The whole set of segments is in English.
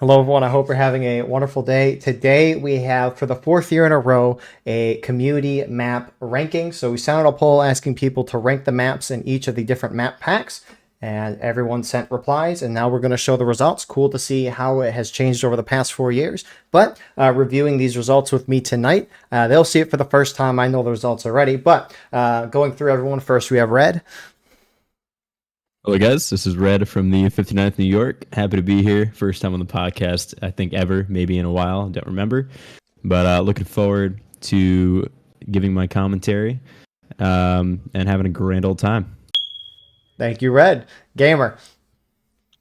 Hello, everyone. I hope you're having a wonderful day. Today, we have, for the fourth year in a row, a community map ranking. So we sent out a poll asking people to rank the maps in each of the different map packs, and everyone sent replies, and now we're going to show the results. Cool to see how it has changed over the past 4 years. But reviewing these results with me tonight, they'll see it for the first time. I know the results already, but going through everyone first, we have Red. Hello, guys. This is Red from the 59th New York. Happy to be here. First time on the podcast, I think ever, maybe in a while. Don't remember. But looking forward to giving my commentary and having a grand old time. Thank you, Red. Gamer.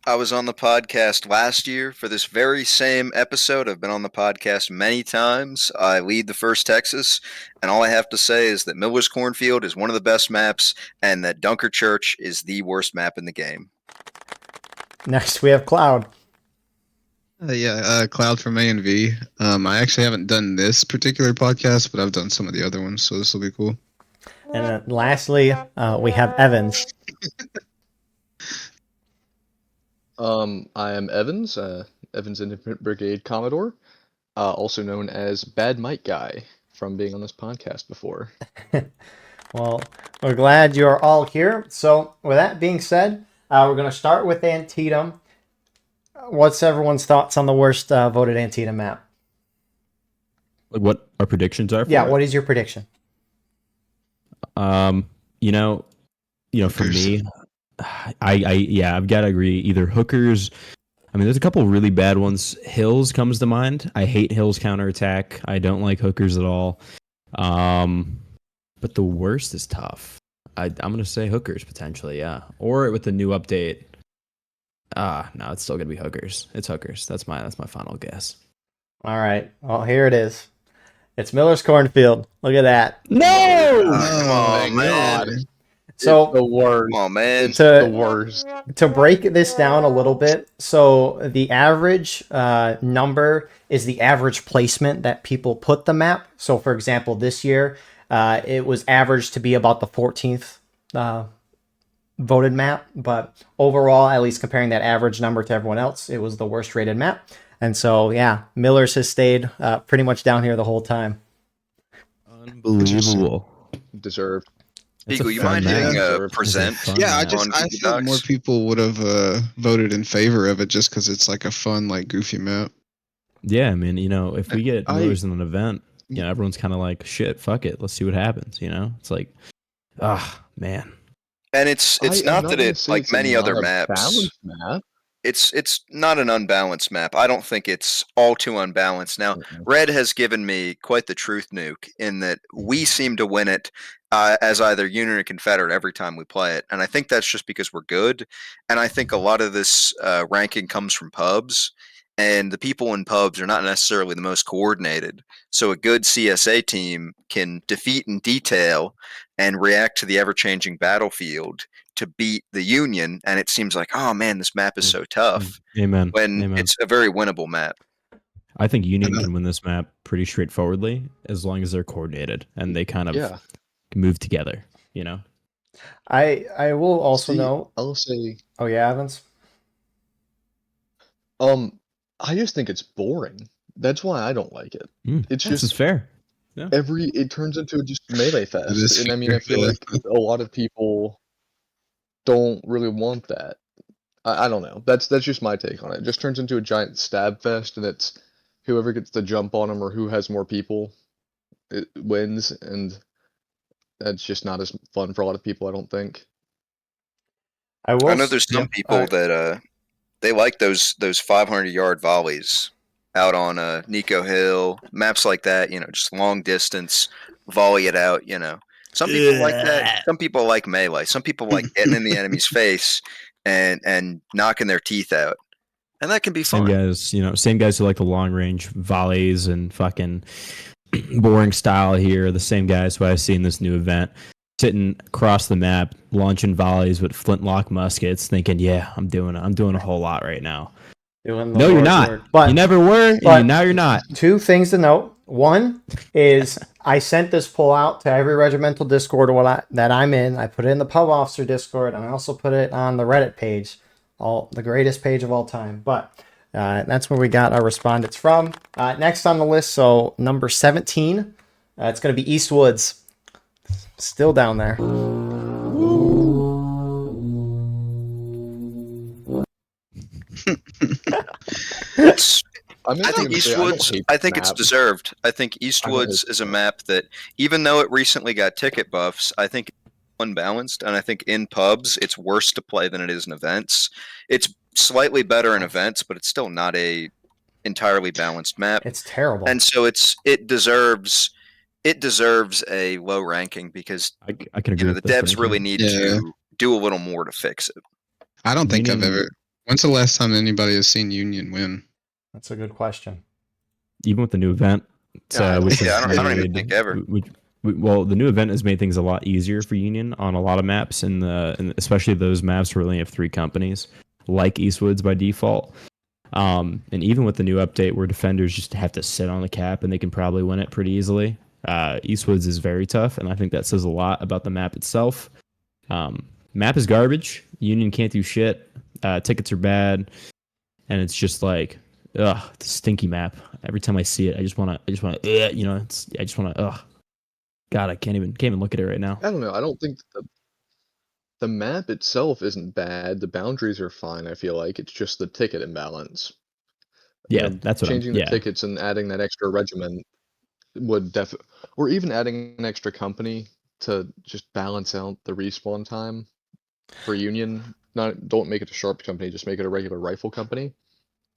I was on the podcast last year for this very same episode. I've been on the podcast many times. I lead the First Texas, and all I have to say is that Miller's Cornfield is one of the best maps, and that Dunker Church is the worst map in the game. Next, we have Cloud. Cloud from A and V. I actually haven't done this particular podcast, but I've done some of the other ones, so this will be cool. And then lastly, we have Evans. I am Evans, Evans Independent Brigade Commodore, also known as Bad Mike Guy from being on this podcast before. Well, we're glad you're all here. So with that being said, we're going to start with Antietam. What's everyone's thoughts on the worst voted Antietam map? Like what our predictions are for Yeah, it? what is your prediction? For me, I've got to agree. Either Hookers. I mean, there's a couple really bad ones. Hills comes to mind. I hate Hills counterattack. I don't like Hookers at all. But the worst is tough. I'm gonna say Hookers potentially, yeah. Or with the new update. No, it's still gonna be Hookers. It's Hookers. That's my final guess. All right. Well, here it is. It's Miller's Cornfield. Look at that. No! Oh, man. So It's the worst. Come on, man. The worst. to break this down a little bit, so the average number is the average placement that people put the map. So, for example, this year, it was averaged to be about the 14th voted map, but overall, at least comparing that average number to everyone else, it was the worst rated map. And so, yeah, Miller's has stayed pretty much down here the whole time. Unbelievable. Deserved. It's a Beagle, you fun mind map. hitting It's a present? fun Yeah, map. I thought more people would have voted in favor of it just because it's like a fun, like goofy map. Yeah, I mean, if we get I- Millers in an event, everyone's kind of like, shit, fuck it, let's see what happens. It's like, man. And it's I'm not that gonna it's say like it's many not other a maps. balanced map. It's not an unbalanced map. I don't think it's all too unbalanced. Now, Red has given me quite the truth nuke in that we seem to win it as either Union or Confederate every time we play it, and I think that's just because we're good. And I think a lot of this ranking comes from pubs, and the people in pubs are not necessarily the most coordinated. So a good CSA team can defeat in detail and react to the ever-changing battlefield to beat the Union, and it seems like, oh man, this map is so tough, Amen. when Amen. it's a very winnable map. I think Union can win this map pretty straightforwardly as long as they're coordinated and they kind of move together, I will also note. I'll say, Oh yeah, Evans. I just think it's boring. That's why I don't like it. It's this is just fair. Yeah. it turns into just melee is fest, and I mean, I feel fair, like a lot of people don't really want that. I don't know. That's just my take on it. It just turns into a giant stab fest, and it's whoever gets the jump on them or who has more people, it wins, and that's just not as fun for a lot of people, I don't think. I know there's some people that they like those 500-yard volleys out on Nico Hill, maps like that. Just long distance, volley it out. Some people like that. Some people like melee. Some people like getting in the enemy's face and knocking their teeth out, and that can be fun. Same guys who like the long range volleys and fucking boring style here. The same guys who I see in this new event sitting across the map, launching volleys with flintlock muskets, thinking, "Yeah, I'm doing a whole lot right now." No, you're not. But you never were, and now you're not. Two things to note. One is I sent this poll out to every regimental Discord that I'm in. I put it in the pub officer Discord, and I also put it on the Reddit page, the greatest page of all time. But That's where we got our respondents from. Next on the list, so number 17, it's going to be Eastwoods. Still down there. It's I mean, I think Eastwoods. I think it's deserved. I think Eastwoods is a map that, even though it recently got ticket buffs, I think it's unbalanced, and I think in pubs it's worse to play than it is in events. It's slightly better in events, but it's still not a entirely balanced map, It's terrible. and so it deserves a low ranking because I can agree. the devs really need to do a little more to fix it. I don't think I've Union- ever. When's the last time anybody has seen Union win? That's a good question. Even with the new event, I don't which even think ever. Well, the new event has made things a lot easier for Union on a lot of maps, and especially those maps where we only have 3 companies, like Eastwoods by default. And even with the new update, where defenders just have to sit on the cap and they can probably win it pretty easily. Eastwoods is very tough, and I think that says a lot about the map itself. Map is garbage. Union can't do shit. Tickets are bad, and it's just like, ugh, it's a stinky map. Every time I see it, I just want to, I just want to, ugh. God, I can't even look at it right now. I don't know. I don't think the map itself isn't bad. The boundaries are fine. I feel like it's just the ticket imbalance. Yeah, that's what changing the tickets and adding that extra regiment would or even adding an extra company to just balance out the respawn time for Union. Don't make it a sharp company, just make it a regular rifle company.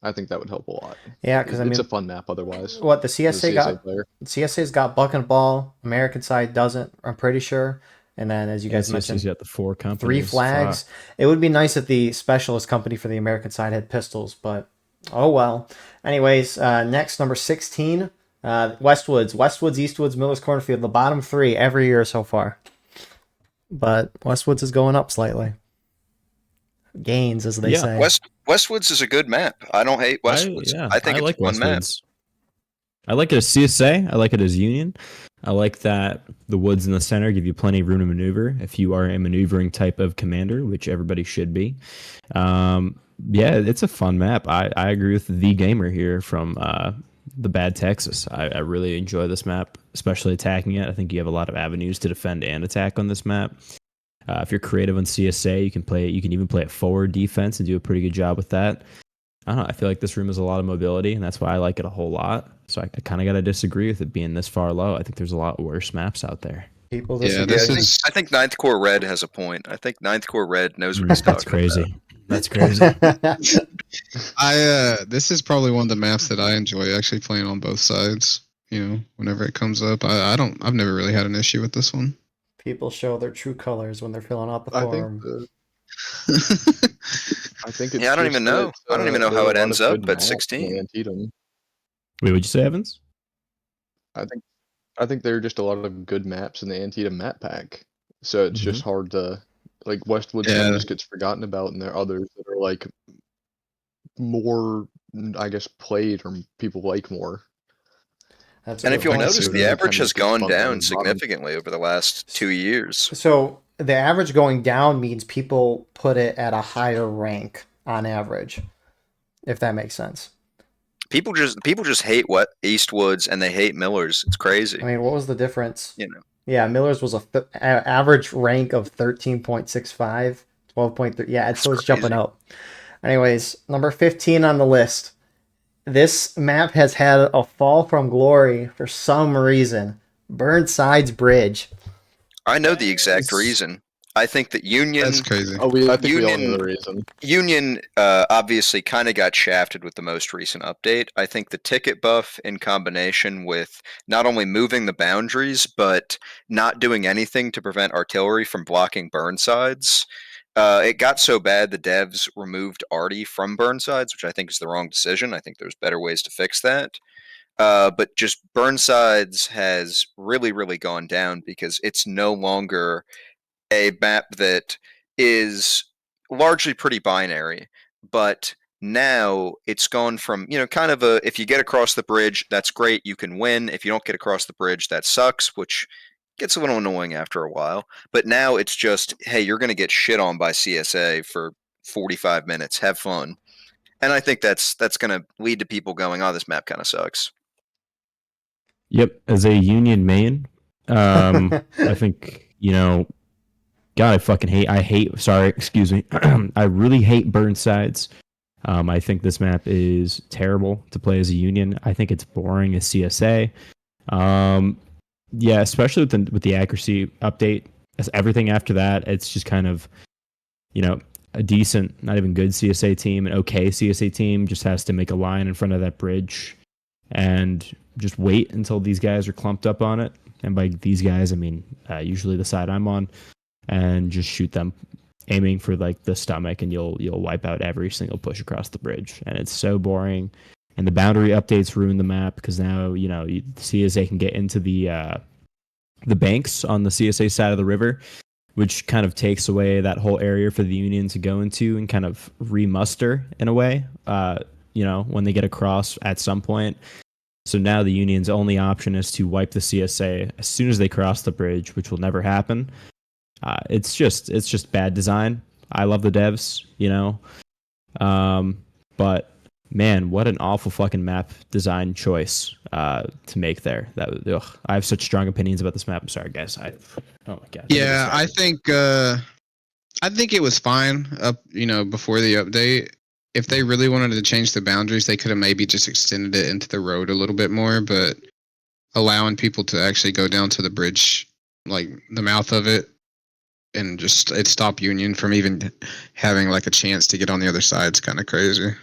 I think that would help a lot. Yeah, because it's a fun map otherwise. What the CSA's got Buck and Ball. American side doesn't. I'm pretty sure. And then, as you guys mentioned, you got the 4 companies, 3 flags. It would be nice if the specialist company for the American side had pistols, but oh well. Anyways, next, number 16, Westwoods, Eastwoods, Miller's Cornfield, the bottom 3 every year so far. But Westwoods is going up slightly. Gains, as they say. Westwoods is a good map. I don't hate Westwoods. I think it's like a fun map. I like it as CSA. I like it as Union. I like that the woods in the center give you plenty of room to maneuver if you are a maneuvering type of commander, which everybody should be. Yeah, it's a fun map. I agree with the gamer here from the Bad Texas. I really enjoy this map, especially attacking it. I think you have a lot of avenues to defend and attack on this map. If you're creative on CSA, you can even play it forward defense and do a pretty good job with that. I don't know. I feel like this room has a lot of mobility, and that's why I like it a whole lot. So I kind of got to disagree with it being this far low. I think there's a lot worse maps out there. People disagree. I think Ninth Corps Red has a point. I think Ninth Corps Red knows what he's talking crazy. about. That's crazy. This is probably one of the maps that I enjoy actually playing on both sides. Whenever it comes up, I've never really had an issue with this one. People show their true colors when they're filling out the form. I think it's I don't even know. I don't even know how it ends up at 16. Antietam. Wait, what'd you say, Evans? I think there are just a lot of good maps in the Antietam map pack. So it's just hard to, like, Westwood just gets forgotten about, and there are others that are like more, I guess, played or people like more. And if you'll notice, the average has gone down significantly over the last 2 years. So the average going down means people put it at a higher rank on average, if that makes sense. People just hate Eastwoods, and they hate Miller's. It's crazy. I mean, what was the difference? Yeah, Miller's was average rank of 13.65, 12.3. Yeah, so it's jumping up. Anyways, number 15 on the list. This map has had a fall from glory for some reason. Burnside's Bridge. I know the exact reason. I think that Union. That's crazy. I think we all know the reason. Union obviously kind of got shafted with the most recent update. I think the ticket buff in combination with not only moving the boundaries, but not doing anything to prevent artillery from blocking Burnsides. It got so bad the devs removed Arty from Burnsides, which I think is the wrong decision. I think there's better ways to fix that. But just Burnsides has really, really gone down because it's no longer a map that is largely pretty binary. But now it's gone from, kind of if you get across the bridge, that's great, you can win. If you don't get across the bridge, that sucks, which gets a little annoying after a while. But now it's just, hey, you're going to get shit on by CSA for 45 minutes. Have fun. And I think that's going to lead to people going, "Oh, this map kind of sucks." Yep, as a Union main, I think God, I hate. Sorry, excuse me. I really hate Burnsides. I think this map is terrible to play as a Union. I think it's boring as CSA. Yeah, especially with the accuracy update. As everything after that, it's just kind of, a decent, not even good CSA team, an okay CSA team just has to make a line in front of that bridge and just wait until these guys are clumped up on it. And by these guys, I mean usually the side I'm on, and just shoot them, aiming for like the stomach, and you'll wipe out every single push across the bridge. And it's so boring. And the boundary updates ruin the map because now CSA can get into the banks on the CSA side of the river, which kind of takes away that whole area for the Union to go into and kind of remuster in a way. When they get across at some point. So now the Union's only option is to wipe the CSA as soon as they cross the bridge, which will never happen. It's just bad design. I love the devs, but man, what an awful fucking map design choice to make there. I have such strong opinions about this map. I'm sorry, guys. Oh my god. Yeah, I think it was fine up, before the update. If they really wanted to change the boundaries, they could have maybe just extended it into the road a little bit more, but allowing people to actually go down to the bridge, like the mouth of it, and just it stopped Union from even having like a chance to get on the other side is kind of crazy.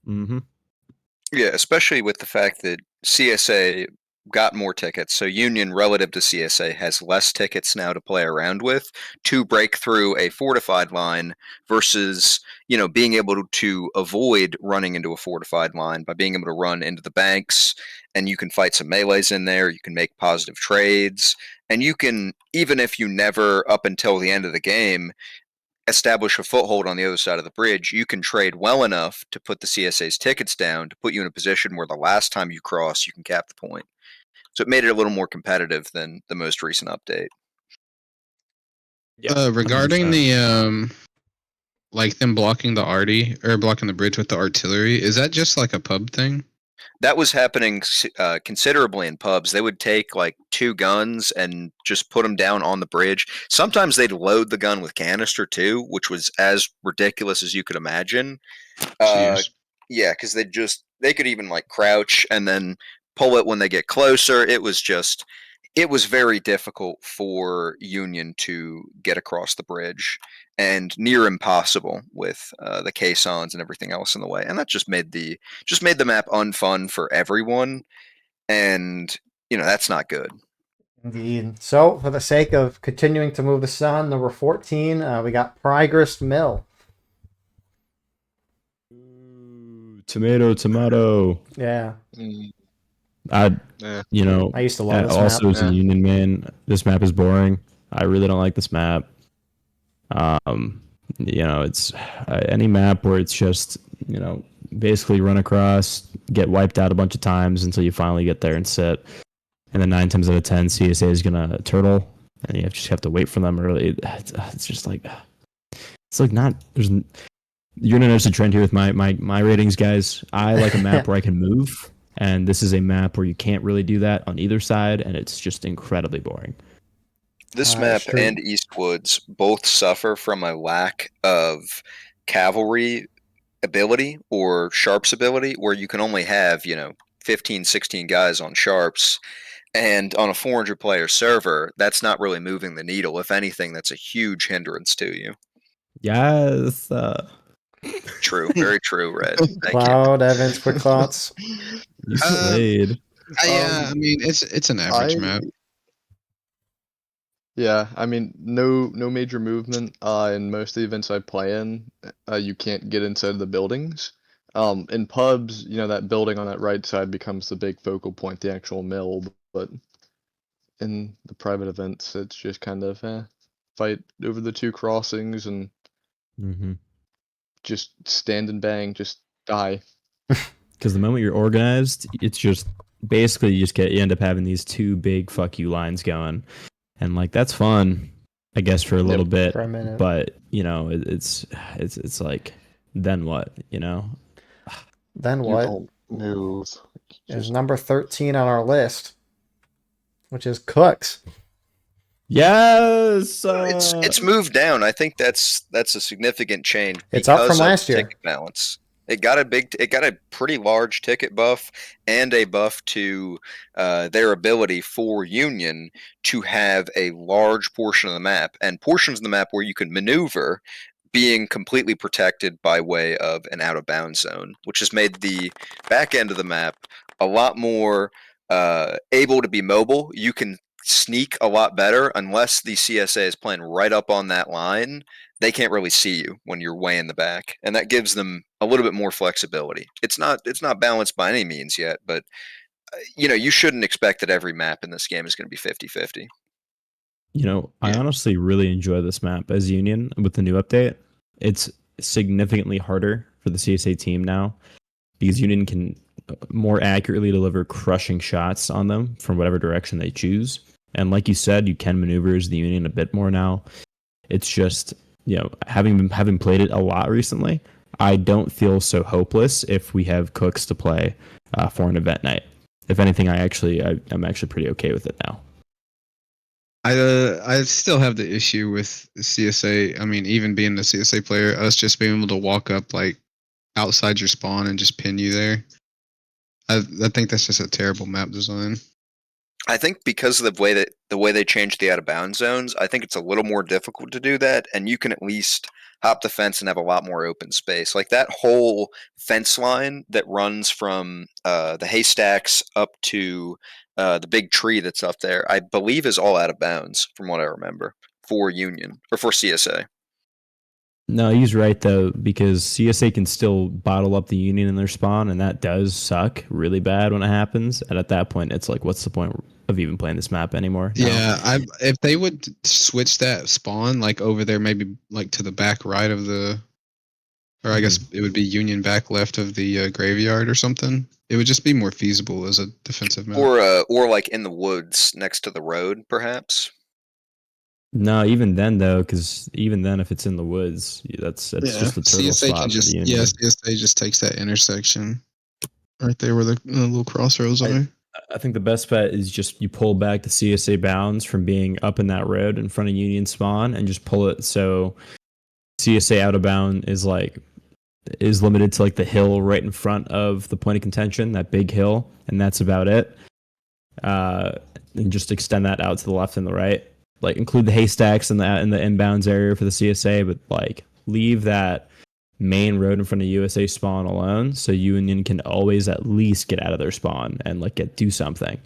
Mm-hmm. Yeah, especially with the fact that CSA got more tickets. So Union, relative to CSA, has less tickets now to play around with to break through a fortified line versus, being able to avoid running into a fortified line by being able to run into the banks, and you can fight some melees in there. You can make positive trades, and you can, even if you never, up until the end of the game, establish a foothold on the other side of the bridge, you can trade well enough to put the CSA's tickets down to put you in a position where the last time you cross, you can cap the point. So it made it a little more competitive than the most recent update. Yeah. Regarding 100%. the like them blocking the arty or blocking the bridge with the artillery, is that just like a pub thing? That was happening considerably in pubs. They would take like 2 guns and just put them down on the bridge. Sometimes they'd load the gun with canister too, which was as ridiculous as you could imagine. Jeez. Yeah, because they could even like crouch and then pull it when they get closer. It was very difficult for Union to get across the bridge, and near impossible with the caissons and everything else in the way. And that just made the map unfun for everyone, and that's not good. Indeed. So, for the sake of continuing to move the sun, number 14, we got Prygrist Mill. Tomato. Yeah. I used to love this also map. as a Union man, this map is boring. I really don't like this map. It's any map where it's just, basically run across, get wiped out a bunch of times until you finally get there and sit. And then 9 times out of 10, CSA is gonna turtle, and you just have to wait for them early. It's just like, it's like not. You're gonna notice a trend here with my ratings, guys. I like a map where I can move, and this is a map where you can't really do that on either side, and it's just incredibly boring. This map and Eastwoods both suffer from a lack of cavalry ability or sharps ability, where you can only have 15, 16 guys on sharps, and on a 400 player server, that's not really moving the needle. If anything, that's a huge hindrance to you. Yes. True, very true, Red. Thank Cloud, Evans, quick thoughts. You slayed. Yeah, I mean it's an average map. Yeah, I mean, no major movement. In most of the events I play in, you can't get inside the buildings. In pubs, that building on that right side becomes the big focal point, the actual mill. But in the private events, it's just kind of fight over the 2 crossings and just stand and bang, just die. Because the moment you're organized, it's just basically you end up having these 2 big fuck you lines going. And like that's fun, I guess, for a little bit. For a minute. But it's like, then what? Then You what don't move. is Just number 13 on our list, which is Cooks. Yes. It's moved down. I think that's a significant change It's up from because of last year. ticket balance. It got a pretty large ticket buff and a buff to their ability for Union to have a large portion of the map and portions of the map where you can maneuver being completely protected by way of an out of bounds zone, which has made the back end of the map a lot more able to be mobile. You can sneak a lot better unless the CSA is playing right up on that line. They can't really see you when you're way in the back, and that gives them a little bit more flexibility. It's not balanced by any means yet, but you shouldn't expect that every map in this game is going to be 50-50. I Yeah. honestly really enjoy this map as Union with the new update. It's significantly harder for the CSA team now because Union can more accurately deliver crushing shots on them from whatever direction they choose. And like you said, you can maneuver as the Union a bit more now. It's just, having played it a lot recently, I don't feel so hopeless if we have Cooks to play for an event night. If anything, I'm actually pretty okay with it now. I still have the issue with the CSA. I mean, even being a CSA player, us just being able to walk up like outside your spawn and just pin you there. I think that's just a terrible map design. I think because of the way they changed the out of bounds zones, I think it's a little more difficult to do that, and you can at least hop the fence and have a lot more open space. Like that whole fence line that runs from the haystacks up to the big tree that's up there, I believe is all out of bounds from what I remember for Union or for CSA. No, he's right though, because CSA can still bottle up the Union in their spawn, and that does suck really bad when it happens. And at that point, it's like, what's the point of even playing this map anymore? No. Yeah, if they would switch that spawn like over there, maybe like to the back right of the, or I guess it would be Union back left of the graveyard or something. It would just be more feasible as a defensive map. Or like in the woods next to the road, perhaps. No, even then though, because even then, if it's in the woods, that's just a turtle CSA spot can for just the Union. CSA just takes that intersection right there where the little crossroads are. I think the best bet is just you pull back the CSA bounds from being up in that road in front of Union spawn, and just pull it so CSA out of bound is limited to like the hill right in front of the point of contention, that big hill, and that's about it. And just extend that out to the left and the right. Like include the haystacks in the inbounds area for the CSA, but like leave that main road in front of USA spawn alone, so Union can always at least get out of their spawn and like do something.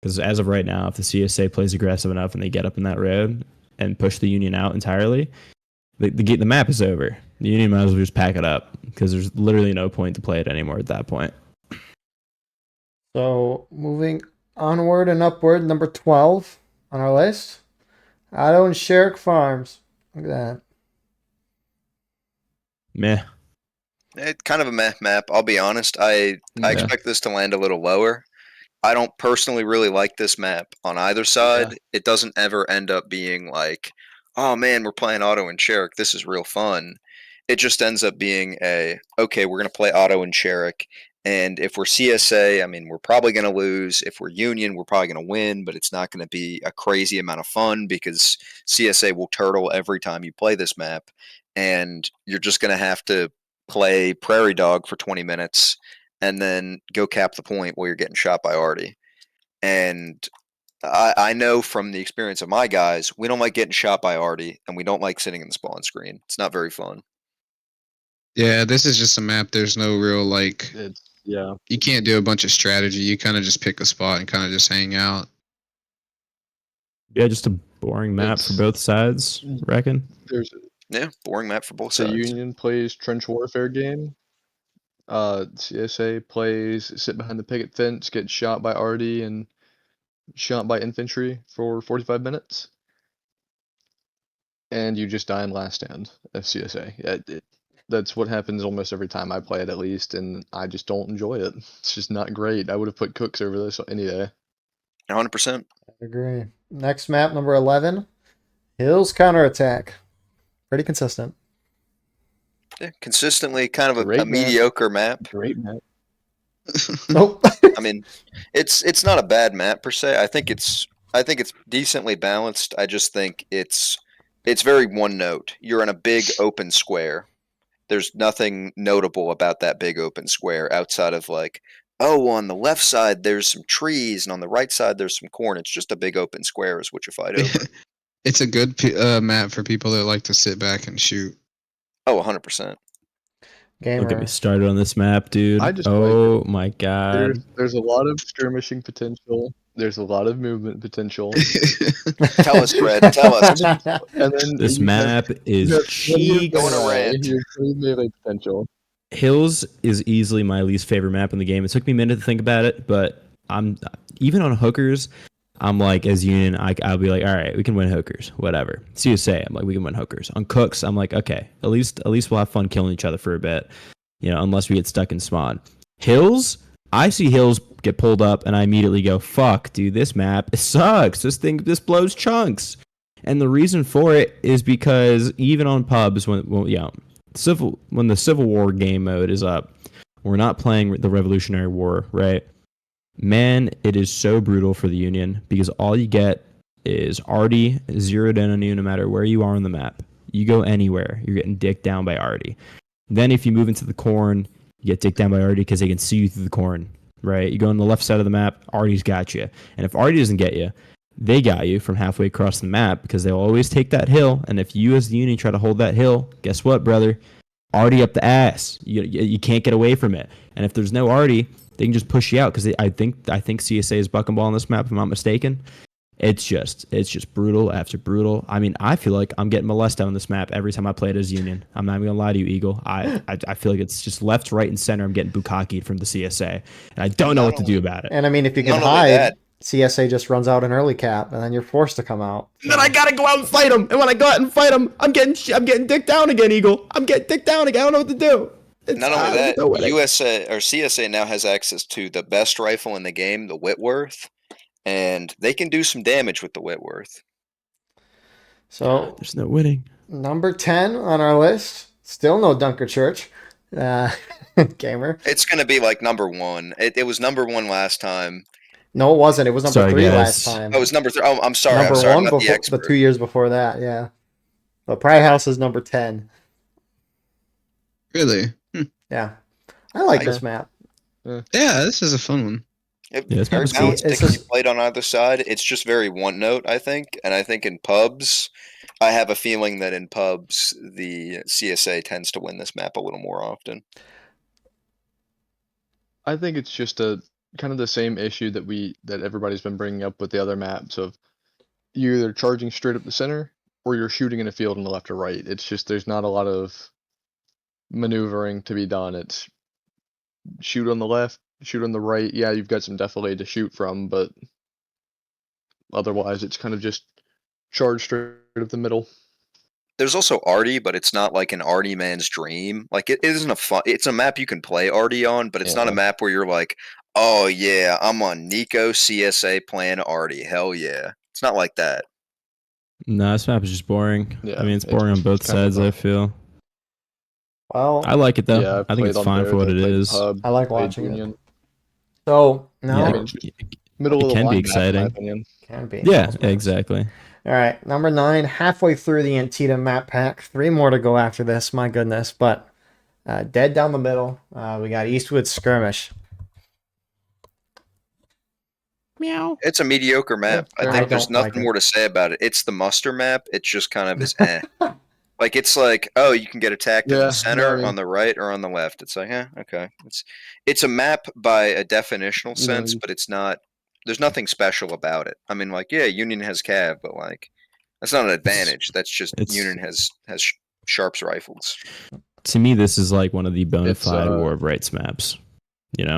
Because as of right now, if the CSA plays aggressive enough and they get up in that road and push the Union out entirely, the map is over. The Union might as well just pack it up because there's literally no point to play it anymore at that point. So moving onward and upward, number 12 on our list, Otto and Sherrick Farms. Look at that. Meh. It's kind of a meh map. I'll be honest. I expect this to land a little lower. I don't personally really like this map on either side. Yeah. It doesn't ever end up being like, oh man, we're playing Otto and Sherrick. This is real fun. It just ends up being okay, we're going to play Otto and Sherrick. And if we're CSA, I mean, we're probably going to lose. If we're Union, we're probably going to win, but it's not going to be a crazy amount of fun because CSA will turtle every time you play this map. And you're just going to have to play Prairie Dog for 20 minutes and then go cap the point while you're getting shot by Artie. And I know from the experience of my guys, we don't like getting shot by Artie, and we don't like sitting in the spawn screen. It's not very fun. Yeah, this is just a map. There's no real like. Yeah. You can't do a bunch of strategy. You kind of just pick a spot and kind of just hang out. Yeah, just a boring map for both sides, reckon? Yeah, boring map for both So sides. Union plays trench warfare game. CSA plays sit behind the picket fence, get shot by RD and shot by infantry for 45 minutes. And you just die in last stand of CSA. That's what happens almost every time I play it, at least, and I just don't enjoy it. It's just not great. I would have put Cooks over this any day. 100%. I agree. Next map, number 11, Hills Counterattack. Pretty consistent. Yeah, consistently kind of a Great map. mediocre map. Great map. Nope. I mean, it's not a bad map per se. I think it's decently balanced. I just think it's very one note. You're in a big open square. There's nothing notable about that big open square outside of like, oh, on the left side there's some trees and on the right side there's some corn. It's just a big open square is what you fight over. It's a good map for people that like to sit back and shoot. Oh, 100%. Don't get me Gamer. started on this map, dude. I just like it. Oh my god. There's a lot of skirmishing potential. There's a lot of movement potential. Tell us, Red. Tell us. And then This you have- map you is have cheeks. Going to rant. Your free melee potential. Hills is easily my least favorite map in the game. It took me a minute to think about it, but I'm even on hookers. I'm like, as Union, I'll be like, all right, we can win hookers, whatever. CSA, I'm like, we can win hookers. On cooks, I'm like, okay, at least we'll have fun killing each other for a bit, unless we get stuck in spawn. Hills, I see hills get pulled up, and I immediately go, fuck, dude, this map sucks. This blows chunks. And the reason for it is because even on pubs, when the Civil War game mode is up, we're not playing the Revolutionary War, right? Man, it is so brutal for the Union because all you get is Artie zeroed in on you no matter where you are on the map. You go anywhere, you're getting dicked down by Artie. Then if you move into the corn, you get dicked down by Artie because they can see you through the corn, right? You go on the left side of the map, Artie's got you. And if Artie doesn't get you, they got you from halfway across the map because they'll always take that hill. And if you as the Union try to hold that hill, guess what, brother? Artie up the ass. You can't get away from it. And if there's no Artie, they can just push you out because I think CSA is buck and ball on this map, if I'm not mistaken. It's just brutal after brutal. I mean, I feel like I'm getting molested on this map every time I play it as Union. I'm not even gonna lie to you, Eagle. I feel like it's just left, right, and center. I'm getting bukakied from the CSA, and I don't know what to do about it. And I mean, if you can Not only hide, that- CSA just runs out an early cap, and then you're forced to come out. And then I gotta go out and fight him. And when I go out and fight him, I'm getting dicked down again, Eagle. I'm getting dicked down again. I don't know what to do. Not only that, USA or CSA now has access to the best rifle in the game, the Whitworth, and they can do some damage with the Whitworth. So There's no winning. number 10 on our list, still no Dunker Church. Gamer. It's going to be like number 1. It was number 1 last time. No, it wasn't. It was number Sorry, 3 guys. last time. Oh, it was number 3. Oh, I'm sorry. Number I'm sorry. 1 I'm not before the expert. the 2 years before that. Yeah, but Pride House is number 10. Really? Yeah, I like I- this map. Yeah, this is a fun one. It's Yeah, it's very kinda balanced. cool. It can be It's played on either side. It's just very one note, I think. And I think in pubs, I have a feeling that in pubs, the CSA tends to win this map a little more often. I think it's just a kind of the same issue that everybody's been bringing up with the other maps of you're either charging straight up the center or you're shooting in a field on the left or right. It's just there's not a lot of maneuvering to be done. It's shoot on the left, shoot on the right. Yeah, you've got some defilade to shoot from, but otherwise it's kind of just charge straight up the middle. There's also Artie, but it's not like an Artie man's dream. Like it isn't a fun. It's a map you can play Artie on, but it's not a Yeah. map where you're like, oh yeah, I'm on Nico CSA playing Artie. Hell yeah, it's not like that. No, this map is just boring. Yeah, I mean, it's it's boring on just both kind of sides, a- I feel. Well, I like it, though. Yeah, I think it's fine for what it is. I like watching it. So now Yeah, I mean, middle it of the can be line map, in my exciting. opinion. can be. Yeah, exactly. All right, number 9, halfway through the Antietam map pack. 3 more to go after this. My goodness, but dead down the middle. We got Eastwood Skirmish. Meow. It's a mediocre map. Yeah, I I think there's don't like nothing it. more to say about it. It's the muster map. It's just kind of is eh. Like it's like, oh, you can get attacked in Yeah, the center, no, I mean- on the right, or on the left. It's like, okay. It's a map by a definitional You know, sense, but it's not. There's nothing special about it. I mean, like, yeah, Union has cav, but like, that's not an advantage. That's just It's- Union has sharps rifles. To me, this is like one of the bona It's, fide War of Rights maps. You know?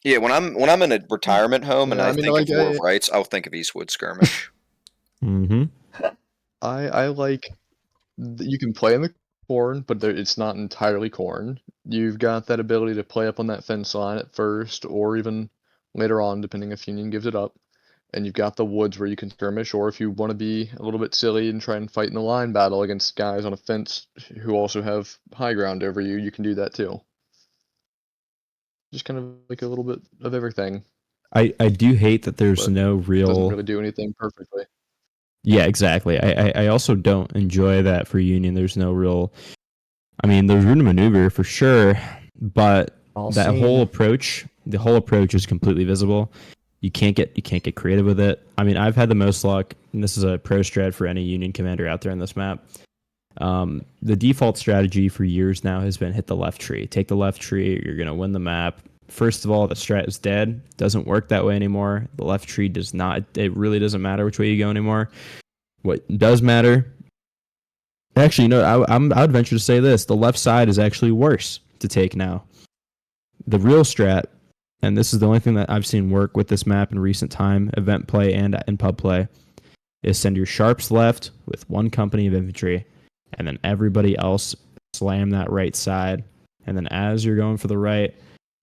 Yeah, when I'm in a retirement home and Yeah, I, I mean, think like, of War I- of Rights, I'll think of Eastwood Skirmish. Mm-hmm. I like you can play in the corn, but it's not entirely corn. You've got that ability to play up on that fence line at first, or even later on, depending if Union gives it up. And you've got the woods where you can skirmish, or if you want to be a little bit silly and try and fight in the line battle against guys on a fence who also have high ground over you, you can do that too. just kind of like a little bit of everything. I do hate that there's But no Doesn't real. really do anything perfectly. Yeah, exactly. I also don't enjoy that for Union. There's no real. I mean, there's room to maneuver for sure, but All that seen. whole approach, the whole approach is completely visible. You can't get creative with it. I mean, I've had the most luck, and this is a pro strat for any Union commander out there in this map. The default strategy for years now has been hit the left tree. Take the left tree, you're gonna win the map. First of all, the strat is dead. Doesn't work that way anymore. The left tree does not. It really doesn't matter which way you go anymore. What does matter? Actually, no. I would venture to say this: the left side is actually worse to take now. The real strat, and this is the only thing that I've seen work with this map in recent time, event play and in pub play, is send your sharps left with one company of infantry, and then everybody else slam that right side. And then as you're going for the right,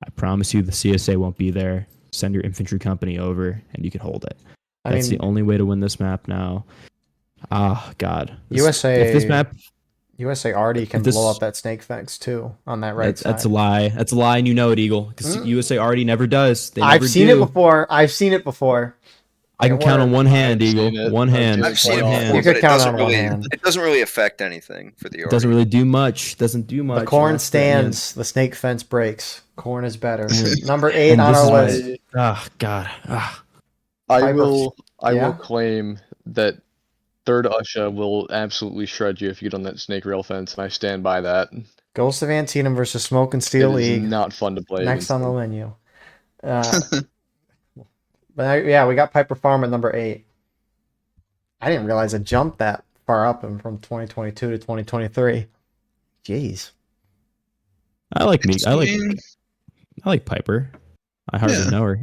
I promise you the CSA won't be there. Send your infantry company over, and you can hold it. That's the only way to win this map now. Ah, God. USA. If this map, USA already can blow up that snake fence too on that right side. That's a lie. That's a lie, and you know it, Eagle. Because USA already never does. They I've never seen do. it before. I've seen it before. I can count on one hand, I've Eagle. seen it. One hand. I've seen it One before, hand. You could but count on one hand. it doesn't really affect anything for the It doesn't Arty. really do much. Doesn't do much. The corn and that's the end. stands, the snake fence breaks. Corn is better. Mm. Number 8 And on this our is list. Oh God. Ah. I Piper- will yeah? claim that third Usha will absolutely shred you if you get on that snake rail fence, and I stand by that. Ghost of Antietam versus Smoke and Steel It is League. not fun to play Next against on the them. menu. But yeah, we got Piper Farm at number 8. I didn't realize it jumped that far up from 2022 to 2023. Jeez. I like me. I mean, like Piper. I hardly Yeah. know her.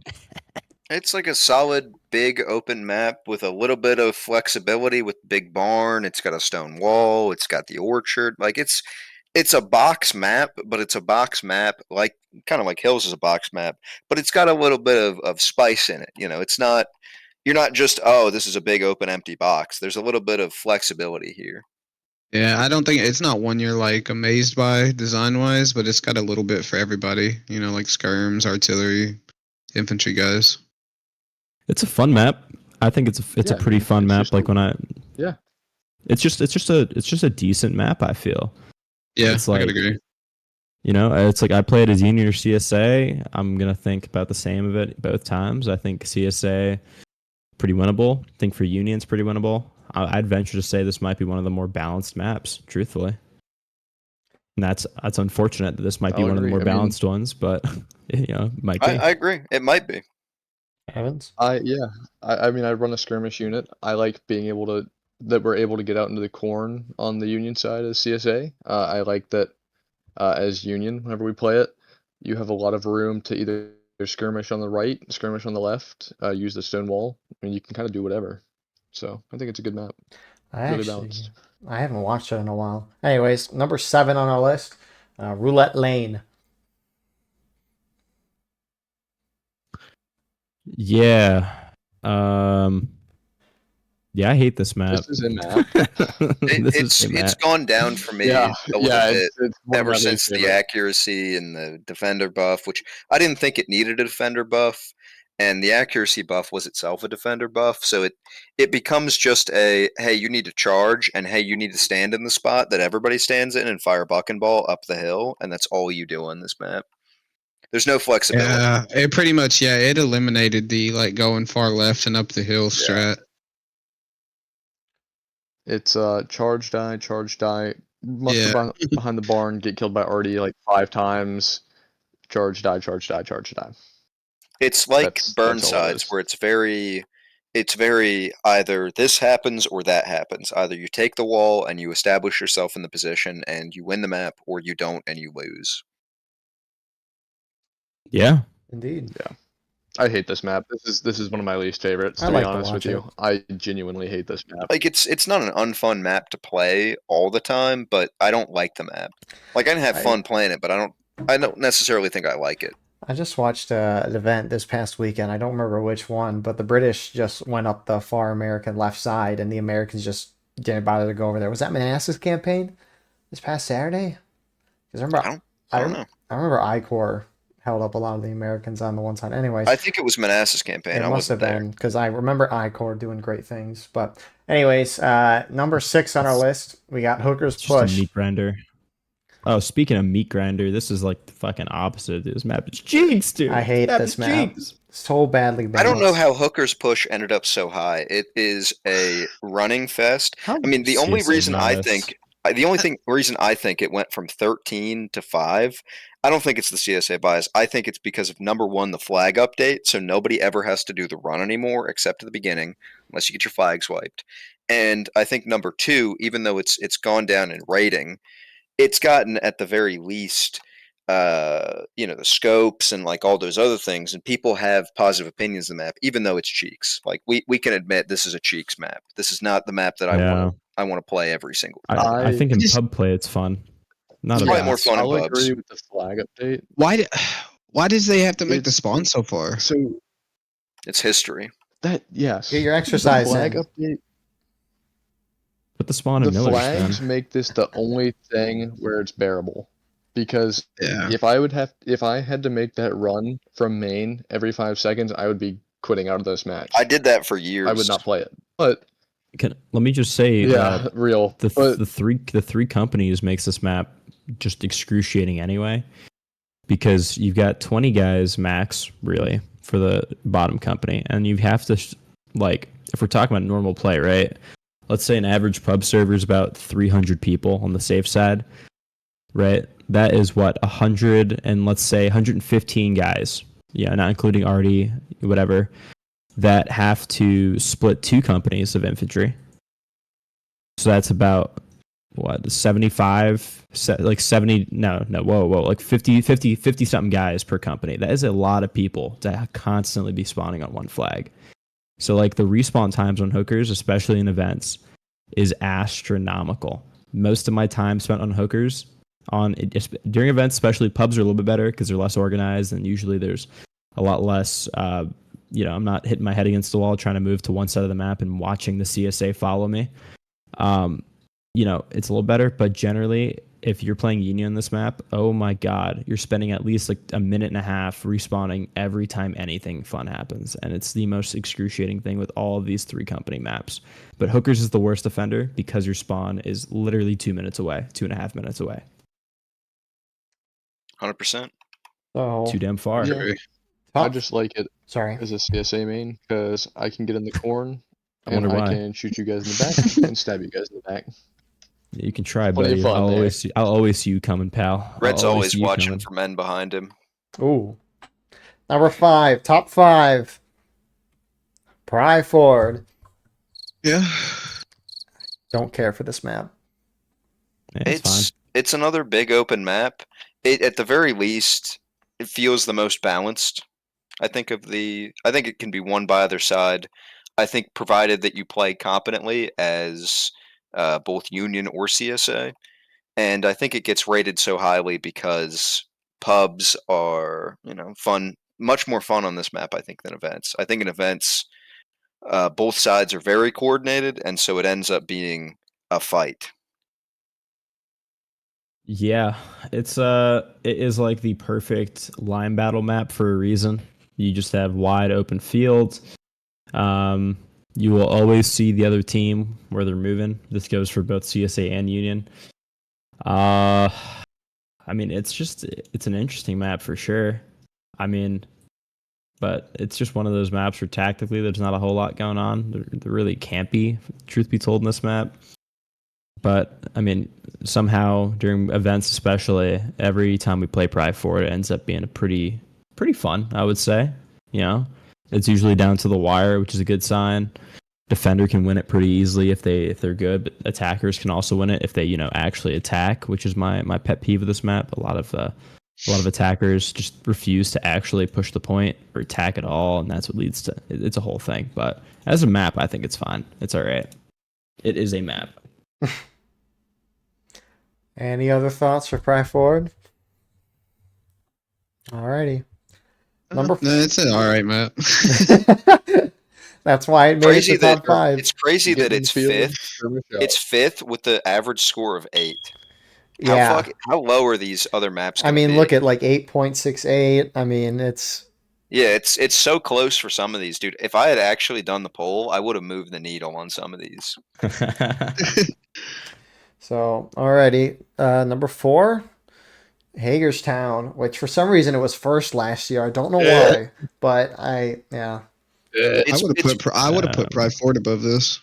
It's like a solid, big, open map with a little bit of flexibility with big barn. It's got a stone wall. It's got the orchard. Like it's a box map, but it's a box map like kind of like Hills is a box map, but it's got a little bit of spice in it. You know, it's not you're not just this is a big open empty box. There's a little bit of flexibility here. Yeah, I don't think it's not one you're like amazed by design wise, but it's got a little bit for everybody. You know, like skirms, artillery, infantry guys. It's a fun map. I think it's a Yeah, pretty fun it's map. just Like when I. Yeah. It's just a decent map. I feel. Yeah, It's I like, could agree. You know, it's like I play it as Union or CSA. I'm gonna think about the same of it both times. I think CSA pretty winnable. I think for Union it's pretty winnable. I'd venture to say this might be one of the more balanced maps, truthfully. And that's unfortunate that this might be I'll one of the agree. more I mean- balanced ones, but you know, might be. I agree. It might be. Evans? I mean, I run a skirmish unit. I like being able to that we're able to get out into the corn on the Union side as CSA. I like that as Union, whenever we play it, you have a lot of room to either skirmish on the right, skirmish on the left, use the stone wall. I mean, you can kind of do whatever. So I think it's a good map. Really balanced. I haven't watched it in a while. Anyways, number 7 on our list, Roulette Lane. Yeah. Yeah, I hate this map. This is a map. It's gone down for me Yeah, a little bit it's one of ever my since least the favorite. accuracy and the defender buff, which I didn't think it needed a defender buff, and the accuracy buff was itself a defender buff. So it becomes just a hey, you need to charge, and hey, you need to stand in the spot that everybody stands in and fire buck and ball up the hill, and that's all you do on this map. There's no flexibility. Yeah, it pretty much it eliminated the like going far left and up the hill strat. It's charge die, muster Yeah. behind the barn, get killed by Artie like 5 times, charge die. It's like That's all it Burnsides, is. where it's very either this happens or that happens. Either you take the wall and you establish yourself in the position and you win the map, or you don't and you lose. Yeah. Indeed. I hate this map. This is one of my least favorites, I to like be to honest watch with it. you. I genuinely hate this map. Like it's not an unfun map to play all the time, but I don't like the map. Like I can have fun playing it, but I don't necessarily think I like it. I just watched an event this past weekend. I don't remember which one, but the British just went up the far American left side, and the Americans just didn't bother to go over there. Was that Manassas campaign this past Saturday? Because I don't know. I remember I-Corps held up a lot of the Americans on the one side. Anyways, I think it was Manassas campaign. it I must have wasn't there. been because I remember I-Corps doing great things. But anyways, number 6 on our list, we got Hooker's It's just a Push. meat grinder. Oh, speaking of meat grinder, this is like the fucking opposite of this map. It's Jinx, dude. I hate Map this is map Jinx. so badly. I don't know balanced. how Hooker's Push ended up so high. It is a running fest. How I mean, the only CSA reason I bias. think reason I think it went from 13 to 5, I don't think it's the CSA bias. I think it's because of number 1, the flag update, so nobody ever has to do the run anymore except at the beginning, unless you get your flags wiped. And I think number 2, even though it's gone down in rating, it's gotten at the very least the scopes and like all those other things, and people have positive opinions of the map, even though it's Cheeks. Like we can admit this is a Cheeks map. This is not the map that Yeah. I want to play every single I, time. I think in just- pub play it's fun. Not It's a probably bad. more fun in I'll pubs. agree with the flag update. Why does they have to make the It's- spawn so far? So It's history. that yes, Get your the exercise flag in. update. Put the spawn The in Miller's flags then. make this the only thing where it's bearable, because Yeah. if I had to make that run from main every 5 seconds, I would be quitting out of this match. I did that for years. I would not play it. But Let me just say yeah, that real. the But the three companies makes this map just excruciating anyway, because you've got 20 guys max really for the bottom company, and you have to like, if we're talking about normal play, right? Let's say an average pub server is about 300 people on the safe side, right? That is what 100 and let's say 115 guys, yeah, not including Artie, whatever, that have to split 2 companies of infantry. So that's about what, 75, like 70, no, whoa, like 50 something guys per company. That is a lot of people to constantly be spawning on one flag. So like the respawn times on hookers, especially in events, is astronomical. Most of my time spent on hookers during events, especially pubs, are a little bit better because they're less organized, and usually there's a lot less I'm not hitting my head against the wall trying to move to one side of the map and watching the CSA follow me. It's a little better, but generally, if you're playing Union on this map, oh my god, you're spending at least like a minute and a half respawning every time anything fun happens, and it's the most excruciating thing with all of these 3 company maps. But Hookers is the worst offender because your spawn is literally 2 minutes away, 2.5 minutes away. 100%. So Too damn far. Yeah. top- I just like it sorry. as a CSA main because I can get in the corn I and wonder I why. can shoot you guys in the back and stab you guys in the back. You can try, Plenty buddy. of fun there. I'll always see you coming, pal. Red's I'll always see you watching coming. for men behind him. Ooh. Number 5, top 5. Pry Ford. Yeah. Don't care for this map. Yeah, it's fine. It's another big open map. At the very least, it feels the most balanced. I think it can be won by either side. I think provided that you play competently as both Union or CSA. And I think it gets rated so highly because pubs are, fun, much more fun on this map, I think, than events. I think in events, both sides are very coordinated, and so it ends up being a fight. Yeah, it is like the perfect line battle map for a reason. You just have wide open fields. You will always see the other team where they're moving. This goes for both CSA and Union. I mean, it's an interesting map for sure. I mean, but it's just one of those maps where tactically there's not a whole lot going on. There really can't be, truth be told, in this map. But I mean, somehow during events, especially, every time we play Pry Forward, it ends up being a pretty fun, I would say. It's usually down to the wire, which is a good sign. Defender can win it pretty easily if they're good, but attackers can also win it if they actually attack, which is my pet peeve of this map. A lot of attackers just refuse to actually push the point or attack at all, and that's what leads to it's a whole thing. But as a map, I think it's fine. It's all right. It is a map. Any other thoughts for Pry Forward? Alrighty. Number No, it's an all right map. That's why it made it to top 5. It's crazy Get that in the it's field and fifth. skirmish out. It's fifth with the average score of 8. Yeah. How low are these other maps I going to mean, be? look at like 8.68. I mean, it's Yeah, it's so close for some of these, dude. If I had actually done the poll, I would have moved the needle on some of these. so alrighty. Number 4, Hagerstown, which for some reason it was first last year. I don't know why, but yeah. It's I would have put Pride Fort above this.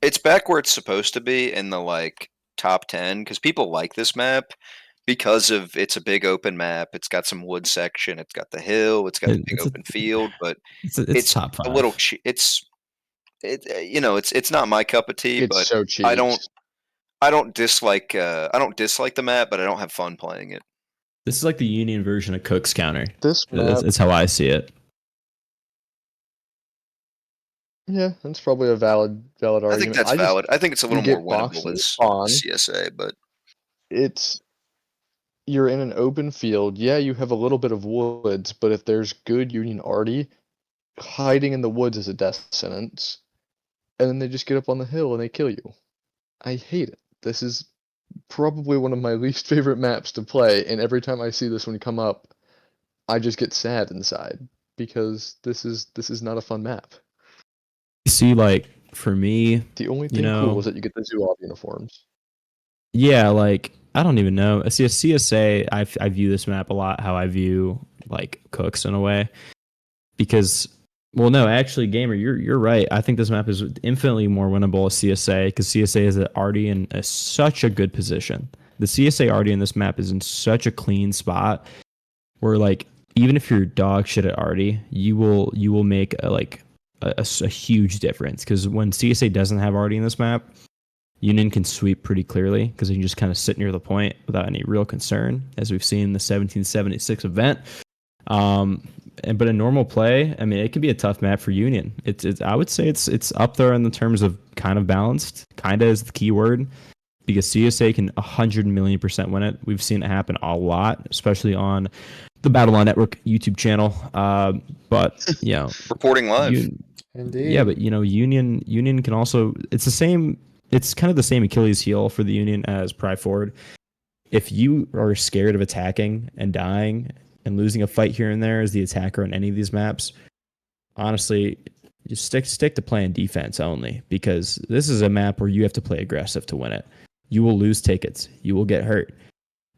it's back where it's supposed to be in the like top 10 because people like this map because of it's a big open map. It's got some wood section. It's got the hill. It's got the big it's open field. But it's top a 5. little. It's not my cup of tea. It's But so cheap. I don't dislike the map, but I don't have fun playing it. This is like the Union version of Cook's counter. This map, That's how I see it. yeah, that's probably a valid argument. I think that's valid. I think it's a you little more get winnable boxing as spawn. CSA, but You're in an open field. Yeah, you have a little bit of woods, but if there's good Union arty, hiding in the woods is a death sentence. And then they just get up on the hill and they kill you. I hate it. This is probably one of my least favorite maps to play, and every time I see this one come up, I just get sad inside because this is not a fun map. See, like for me, The only you thing know, cool is that you get the zoo off uniforms. yeah, like I don't even know. See, a CSA, I view this map a lot how I view like Cooks in a way, because well, no, actually, gamer, you're right. I think this map is infinitely more winnable as CSA because CSA is already in such a good position. The CSA already in this map is in such a clean spot where like even if you're dog shit at Artie, you will make a huge difference because when CSA doesn't have Artie in this map, Union can sweep pretty clearly because they can just kind of sit near the point without any real concern, as we've seen in the 1776 event. But in normal play, I mean, it could be a tough map for Union. It's I would say it's up there in the terms of kind of balanced. Kind of is the key word because CSA can 100,000,000% win it. We've seen it happen a lot, especially on the Battle Network YouTube channel. But you know, reporting live. Indeed. yeah, but you know, Union can also. It's the same. It's kind of the same Achilles heel for the Union as Pride Forward. If you are scared of attacking and dying and losing a fight here and there as the attacker on any of these maps, honestly, just stick to playing defense only because this is a map where you have to play aggressive to win it. You will lose tickets. You will get hurt.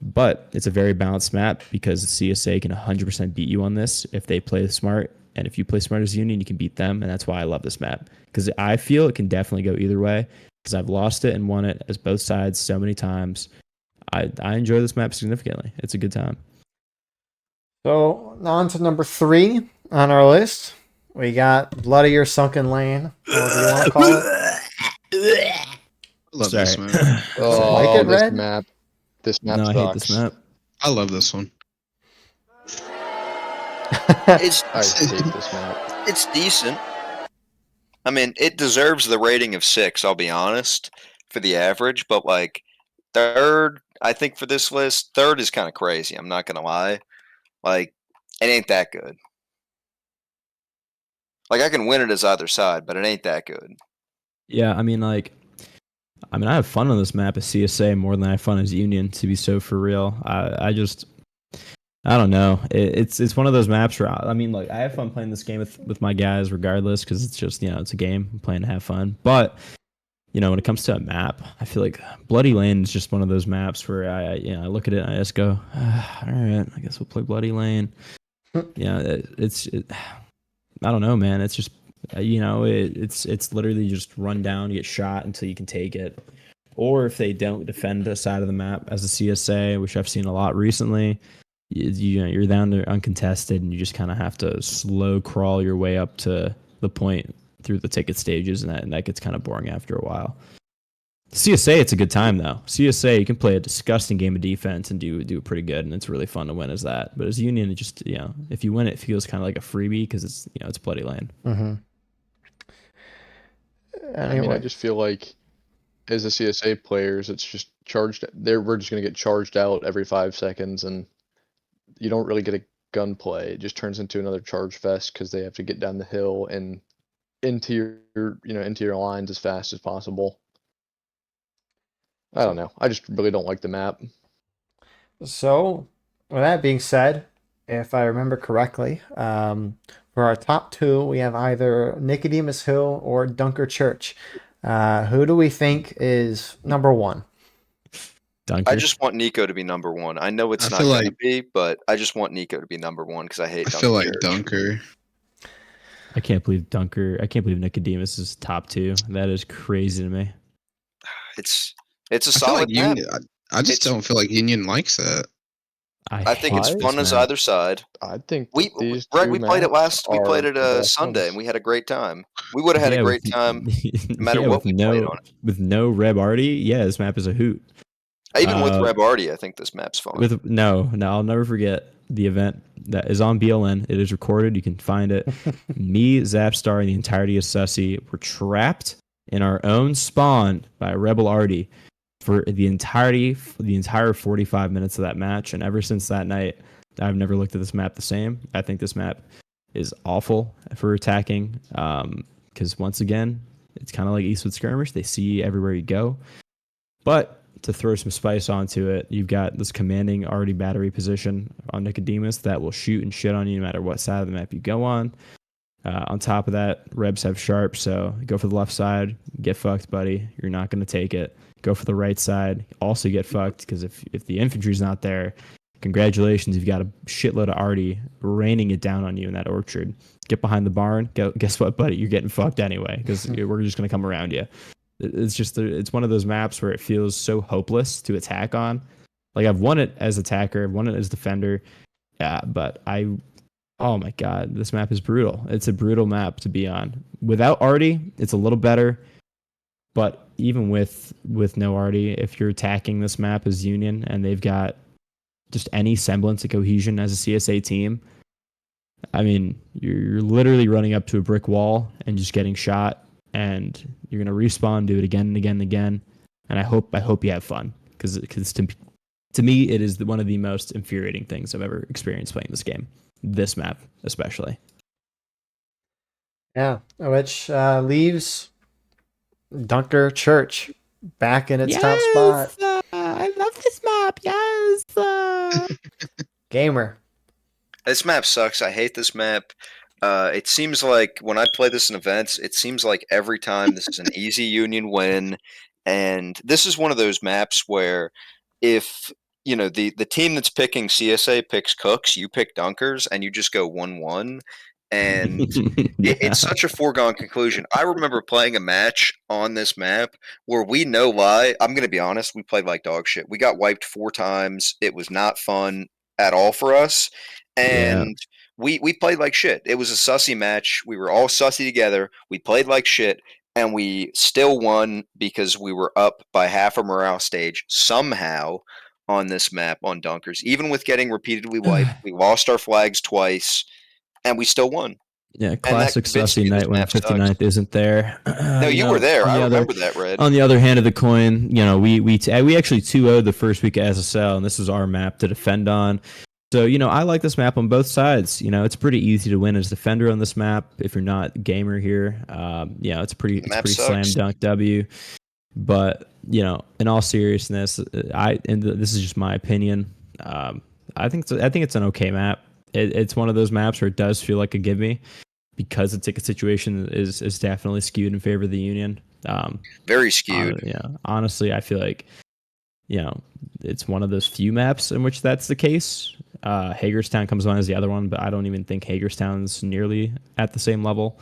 But it's a very balanced map because CSA can 100% beat you on this if they play smart. And if you play smart as Union, you can beat them. And that's why I love this map because I feel it can definitely go either way because I've lost it and won it as both sides so many times. I enjoy this map significantly. It's a good time. So on to number 3 on our list. We got Bloodier Sunken Lane. What do you want to call it? I love this Sorry. map. Oh, like it, this Red? map. This map No, I sucks. hate this map. I love this one. It's I hate this map. it's decent. I mean, it deserves the rating of 6. I'll be honest for the average, but like third, I think for this list, third is kind of crazy. I'm not gonna lie. Like, it ain't that good. Like, I can win it as either side, but it ain't that good. Yeah, I mean, I have fun on this map as CSA more than I have fun as Union. To be so for real, I don't know. It's one of those maps where I mean, look, I have fun playing this game with my guys regardless because it's just it's a game. I'm playing to have fun, but when it comes to a map, I feel like Bloody Lane is just one of those maps where I look at it and I just go, all right, I guess we'll play Bloody Lane. I don't know, man. It's just it's literally just run down, get shot until you can take it. Or if they don't defend a side of the map as a CSA, which I've seen a lot recently, you're down to uncontested and you just kind of have to slow crawl your way up to the point through the ticket stages, and that gets kind of boring after a while. CSA, it's a good time though. CSA, you can play a disgusting game of defense and do pretty good, and it's really fun to win as that. But as Union, it just if you win, it feels kind of like a freebie because it's Bloody Lane. Mm-hmm. I mean, I just feel like as a CSA players, it's just charged. We're just gonna get charged out every 5 seconds, and you don't really get a gunplay. It just turns into another charge fest because they have to get down the hill and into your lines as fast as possible. I don't know. I just really don't like the map. So, with that being said, if I remember correctly, for our top two, we have either Nicodemus Hill or Dunker Church. Who do we think is number one? I Dunker. just want Nico to be number one. I know it's I not feel going to like be, but I just want Nico to be number one because I hate I feel Dunker like Church. Dunker. I can't believe Dunker. I can't believe Nicodemus is top two. That is crazy to me. It's a I feel solid like map. Union. I just It's don't feel like Union likes that. I think it's hate I- this fun as map. either side. I think We that these Brett, two we played it maps we played are it the best Sunday and ones. we had a great time. We would have had a Yeah, great with time no matter yeah, what we played on it. with no Reb Artie. Yeah, this map is a hoot. Even with Uh, Reb Artie, I think this map's fun. with no, I'll never forget the event that is on BLN. It is recorded. You can find it. Me, Zapstar, and the entirety of Sussy were trapped in our own spawn by Rebel Artie for the entire 45 minutes of that match. And ever since that night, I've never looked at this map the same. I think this map is awful for attacking. Because once again, it's kind of like Eastwood Skirmish. They see you everywhere you go. But to throw some spice onto it, you've got this commanding already battery position on Nicodemus that will shoot and shit on you no matter what side of the map you go on. On top of that, Rebs have sharp, so go for the left side, get fucked, buddy. You're not going to take it. Go for the right side, also get fucked, because if the infantry's not there, congratulations, you've got a shitload of arty raining it down on you in that orchard. Get behind the barn. Guess what, buddy? You're getting fucked anyway, because we're just going to come around you. It's one of those maps where it feels so hopeless to attack on. Like I've won it as attacker, I've won it as defender, yeah, but oh my god, this map is brutal. It's a brutal map to be on. Without Artie, it's a little better, but even with no Artie, if you're attacking this map as Union and they've got just any semblance of cohesion as a CSA team, I mean, you're literally running up to a brick wall and just getting shot, and you're gonna respawn, do it again and again and again. And I hope you have fun because to me it is one of the most infuriating things I've ever experienced playing this game. This map especially. Yeah, which leaves Dunker Church back in its top spot. I love this map. Yes. Gamer. This map sucks. I hate this map. It seems like when I play this in events, it seems like every time this is an easy Union win, and this is one of those maps where if the team that's picking CSA picks Cooks, you pick Dunkers, and you just go 1-1, and it's such a foregone conclusion. I remember playing a match on this map where no lie, I'm going to be honest, we played like dog shit. We got wiped 4 times. It was not fun at all for us, Yeah. and we played like shit. It was a sussy match. We were all sussy together. We played like shit, and we still won because we were up by half a morale stage somehow on this map on Dunkers. Even with getting repeatedly wiped, we lost our flags twice, and we still won. Yeah, And that classic convinced sussy me this night when map sucks. 59th isn't there. No, you were there. I remember that, Red. On the other hand of the coin, we actually 2-0'd the first week of SSL, and this is our map to defend on. So, I like this map on both sides. It's pretty easy to win as defender on this map if you're not gamer here. It's pretty slam Sucks. dunk W. But, in all seriousness, this is just my opinion. I think it's an okay map. It's one of those maps where it does feel like a gimme because the ticket situation is definitely skewed in favor of the Union. Very skewed. Honestly, I feel like it's one of those few maps in which that's the case. Hagerstown comes on as the other one, but I don't even think Hagerstown's nearly at the same level.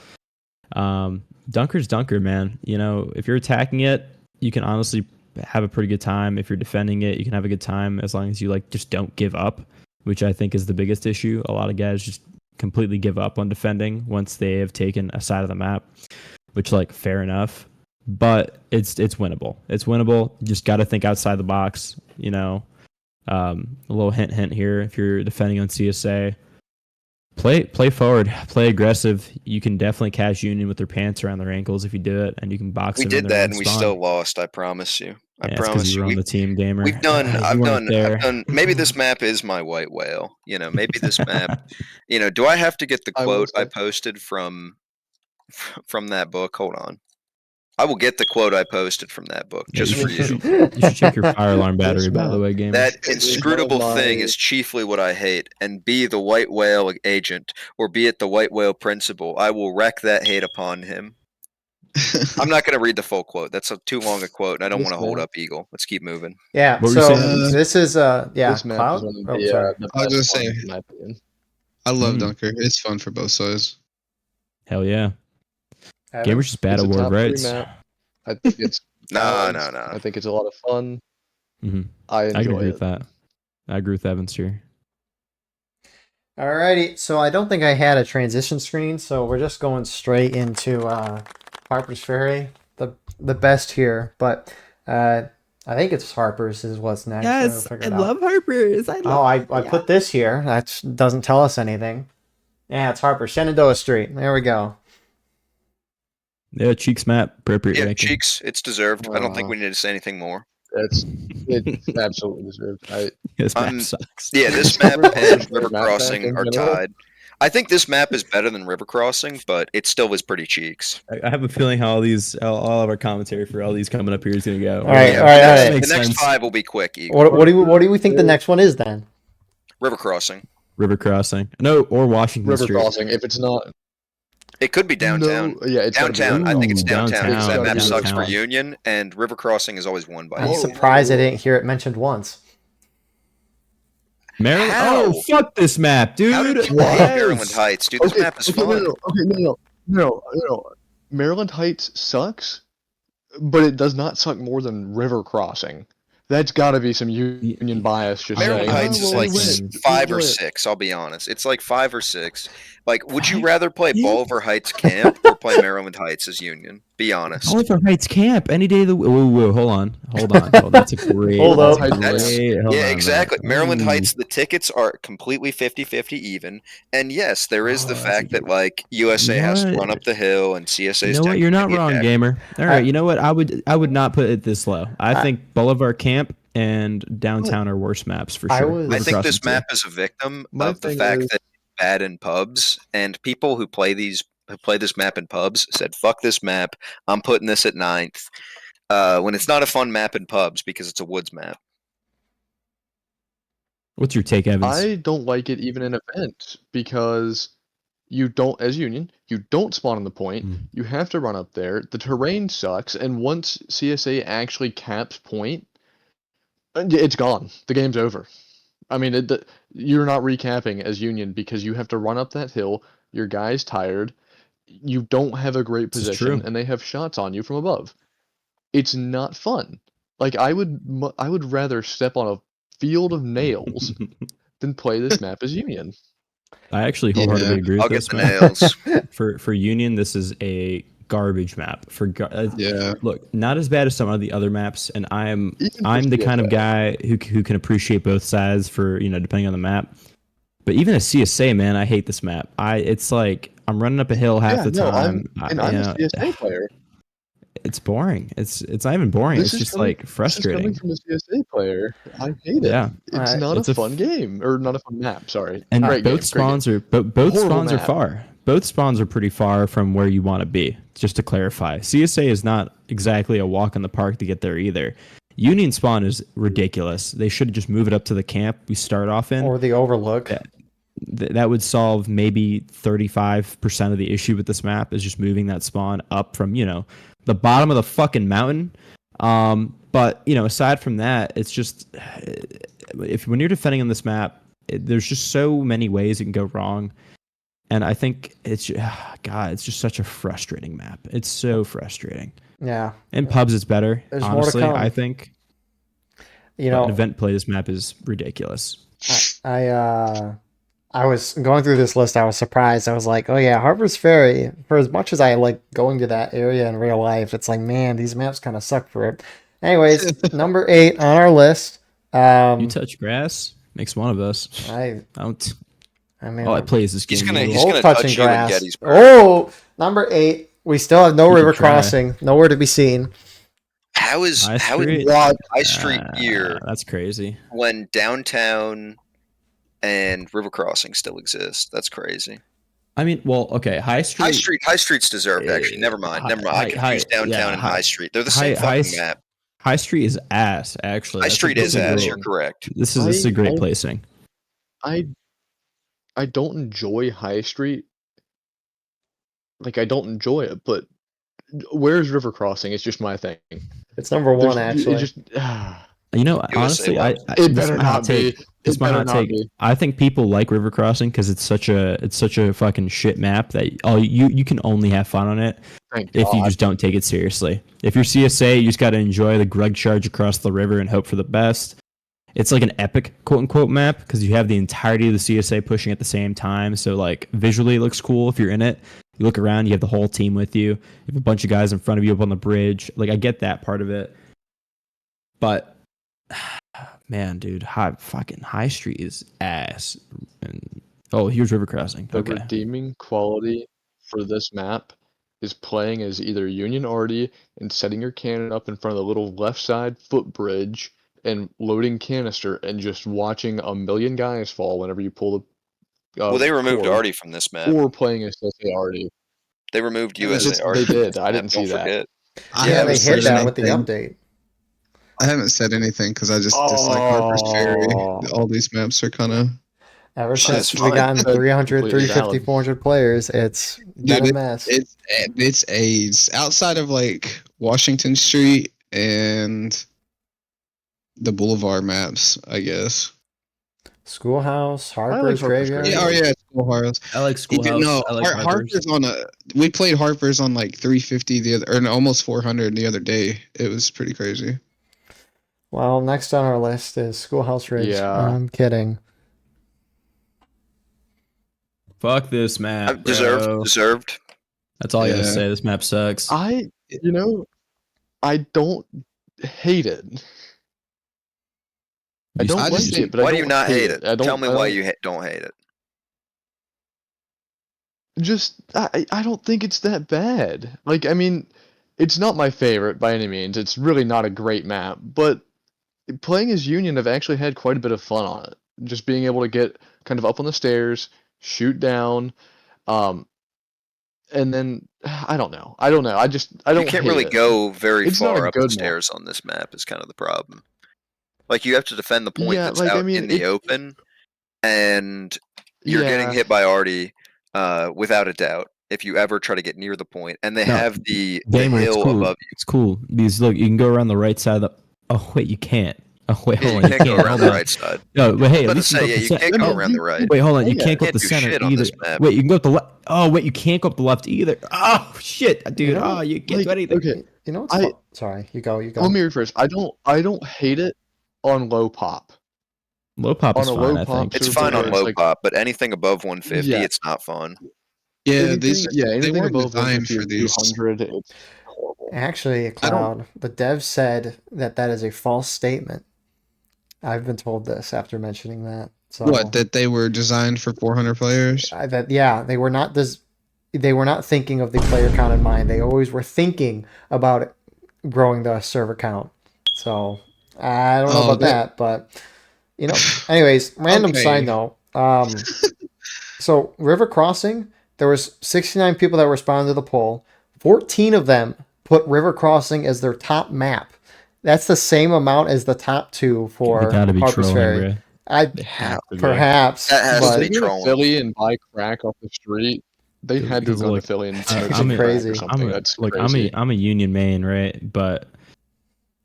Dunker's Dunker, man. If you're attacking it, you can honestly have a pretty good time. If you're defending it, you can have a good time as long as you just don't give up, which I think is the biggest issue. A lot of guys just completely give up on defending once they have taken a side of the map, which fair enough, but it's winnable. It's winnable. You just got to think outside the box. A little hint here: if you're defending on CSA, play forward, play aggressive. You can definitely catch Union with their pants around their ankles if you do it, and you can box. We them did in their that, own and we spawn. still lost. I promise you. I It's promise because you you. were on the team, gamer. We've done. You I've weren't done. I've there. done. Maybe this map is my white whale. Maybe this map. Do I have to get the I will quote I say, posted from that book? Hold on. I will get the quote I posted from that book Yeah, just for you you. should check your fire alarm battery, by the map- way, gamer. That It is inscrutable one of thing my- is chiefly what I hate, and be the white whale agent, or be it the white whale principal, I will wreak that hate upon him. I'm not going to read the full quote. That's too long a quote, and I don't This want to hold map- up Eagle. Let's keep moving. Yeah. What were you So saying? this is This map Cloud. is one of Oh, the, sorry. the I was best gonna ones, say- in my opinion. I love Mm. Dunker. It's fun for both sides. Hell yeah. Evan? Gamers just bad It's a award top 3 rights. map. I think it's No. balanced. I think it's a lot of fun. Mm-hmm. I I can enjoy agree it. with that. I agree with Evans here. Alrighty, so I don't think I had a transition screen, so we're just going straight into Harper's Ferry, the best here. But I think it's Harper's is what's next. Yes, We'll figure I it out. love Harper's. I Oh, I put this here. That doesn't tell us anything. Yeah, it's Harper. Shenandoah Street. There we go. Yeah, Cheeks map, appropriate Yeah, ranking. Cheeks, it's deserved. I don't think we need to say anything more. It's absolutely deserved. This map I'm- sucks. Yeah, this It's map River and Crossing River map pack Crossing in are general. tied. I think this map is better than River Crossing, but it still was pretty Cheeks. I have a feeling how all of our commentary for all these coming up here is gonna go. All right, Yeah, all right, the all next- right. Makes The next sense. 5 will be quick, Eagle. What do we think the next one is then? River Crossing. River Crossing. No, or Washington River Street. Crossing. If it's not It could be downtown. No, yeah, it's gotta be Downtown. I think it's Ooh, downtown because that downtown, map sucks for downtown. Union, and River Crossing is always won by I'm Union. surprised I didn't hear it mentioned once. Maryland. How? Oh, fuck this map, dude. How did people Yes. hate Maryland Heights? Dude, this Okay, map is okay, fun. no. Maryland Heights sucks, but it does not suck more than River Crossing. That's got to be some union bias. Just Maryland saying. Heights is well, like we win. 5 or Enjoy it. 6, I'll be honest. It's like 5 or 6. Like, would you Five? rather play Yeah. Bolivar Heights Camp or play Maryland Heights as Union? Be honest. Oliver Heights Camp any day of the whoa, hold on. That's a great Hold up. hold Yeah, on, exactly. man. Maryland Ooh. Heights, the tickets are completely 50-50 even. And yes, there is the Oh, that's a fact that good- like USA You know has to what? run up the hill and CSA You is know what? You're not technically wrong, attacked. gamer. All right, you know what? I would not put it this low. I I- think Boulevard Camp and downtown are worse maps for I sure. was- I River think this Crossing, too. map is a victim My of the thing fact is- that it's bad in pubs, and people who play this map in pubs said, "Fuck this map. I'm putting this at 9th." When it's not a fun map in pubs because it's a woods map. What's your take, Evans? I don't like it even in events because you don't, as Union, you don't spawn on the point. Mm. You have to run up there. The terrain sucks, and once CSA actually caps point, it's gone. The game's over. I mean, you're not recapping as Union because you have to run up that hill. Your guy's tired. You don't have a great This is position, true. and they have shots on you from above. It's not fun. Like I would rather step on a field of nails than play this map as Union. I actually wholeheartedly Yeah, agree with I'll get this the map. nails. For Union, this is a garbage map. Yeah. Look, not as bad as some of the other maps, and I'm Even for the kind of CSA. guy who can appreciate both sides for depending on the map. But even as CSA, man, I hate this map. It's like I'm running up a hill half the time. I'm a CSA player. It's boring. It's not even boring. This It's is just coming- like frustrating. This is coming from a CSA player. I hate it. Yeah. It's not It's a a fun game, or not a fun map. Sorry. And Great both game, spawns are both Horrible spawns are map. far. Both spawns are pretty far from where you want to be. Just to clarify, CSA is not exactly a walk in the park to get there either. Union spawn is ridiculous. They should just move it up to the camp we start off in. Or the Overlook. Yeah. That would solve maybe 35% of the issue with this map is just moving that spawn up from the bottom of the fucking mountain. But aside from that, it's just when you're defending on this map, there's just so many ways it can go wrong. And I think it's just such a frustrating map. It's so frustrating. Yeah. In pubs, it's better. There's more to honestly, come. I think. You But know, in event play, this map is ridiculous. I was going through this list. I was surprised. I was like, oh yeah, Harper's Ferry. For as much as I like going to that area in real life, it's like, man, these maps kind of suck for it. Anyways, number 8 on our list. You touch grass, makes one of us. I mean, All I play is this game. He's gonna- Eagle. he's both gonna touching touch you in grass. Gettysburg. Oh, number 8. We still have no You can river try. crossing. Nowhere to be seen. How is High how is Street? High Street Ah, here That's crazy. when downtown and River Crossing still exist? That's crazy. I mean, well, okay, High Street. High Street's deserved. Actually, never mind. Never mind. I confused downtown and High Street. They're the same fucking map. High Street is ass. Actually, High Street is ass. You're correct. This is a great placing. I don't enjoy High Street. Like, I don't enjoy it, but where's River Crossing? It's just my thing. It's number one, actually. It just, You know, honestly, it better not be. It's my hot take. I think people like River Crossing because it's such a fucking shit map that you can only have fun on it if you just don't take it seriously. If you're CSA, you just got to enjoy the grug charge across the river and hope for the best. It's like an epic quote unquote map because you have the entirety of the CSA pushing at the same time. So like visually it looks cool if you're in it. You look around, you have the whole team with you. You have a bunch of guys in front of you up on the bridge. Like I get that part of it, but man, dude, High Street is ass. And here's River Crossing. The redeeming quality for this map is playing as either Union Arty and setting your cannon up in front of the little left side footbridge and loading canister and just watching a million guys fall whenever you pull the. Well, they removed Arty from this map. Or playing as USA Arty. They removed USA Arty. They did. I didn't see that. Yeah, they hit that with the update. I haven't said anything because I just dislike Harpersferry. All these maps are kind of. Ever since we gotten 300, 350, 400 players, it's been a mess. It's AIDS. Outside of like Washington Street and the Boulevard maps, I guess. Schoolhouse, Harper's Graveyard. Yeah, Schoolhouse. I like Schoolhouse. No, I like Harper's we played Harper's on like 350 almost 400 the other day. It was pretty crazy. Well, next on our list is Schoolhouse Ridge. Yeah. I'm kidding. Fuck this map. Deserved. That's all I gotta say. This map sucks. I don't hate it. I don't like it, but why do you not hate it? Tell me why you don't hate it. Just, I don't think it's that bad. Like, I mean, it's not my favorite by any means. It's really not a great map, but playing as Union, I've actually had quite a bit of fun on it. Just being able to get kind of up on the stairs, shoot down, and then I don't know. I don't. You can't really go very far up the stairs on this map. Is kind of the problem. Like you have to defend the point that's out in the open, and you're getting hit by Arty without a doubt. If you ever try to get near the point, and they have the hill above you. It's cool. Because look, you can go around the right side of the. Oh wait, you can't. Oh wait, hold on. You can't go around the right side. No, but hey, you can't go around the right. Wait, hold on. You can't go up the center either. Wait, you can go up the left. Oh wait, you can't go up the left either. Oh shit, dude. You can't do anything. Okay, you know what's sorry, you go. Let me rephrase. I don't hate it on low pop. Low pop is fine, I think. It's fine on low pop, but anything above 150, it's not fun. Yeah, anything above designed for these. 200, it's horrible. Actually, Cloud, the dev said that is a false statement. I've been told this after mentioning that. So what? That they were designed for 400 players? They were not They were not thinking of the player count in mind. They always were thinking about growing the server count. So I don't know about that, but you know. Anyways, random side note. So River Crossing, there was 69 people that responded to the poll. 14 of them put River Crossing as their top map. That's the same amount as the top two for Harpersferry. Perhaps. That has to be trolling. Philly and buy crack off the street. They had to go to Philly and I'm crazy. I'm a Union main, right? But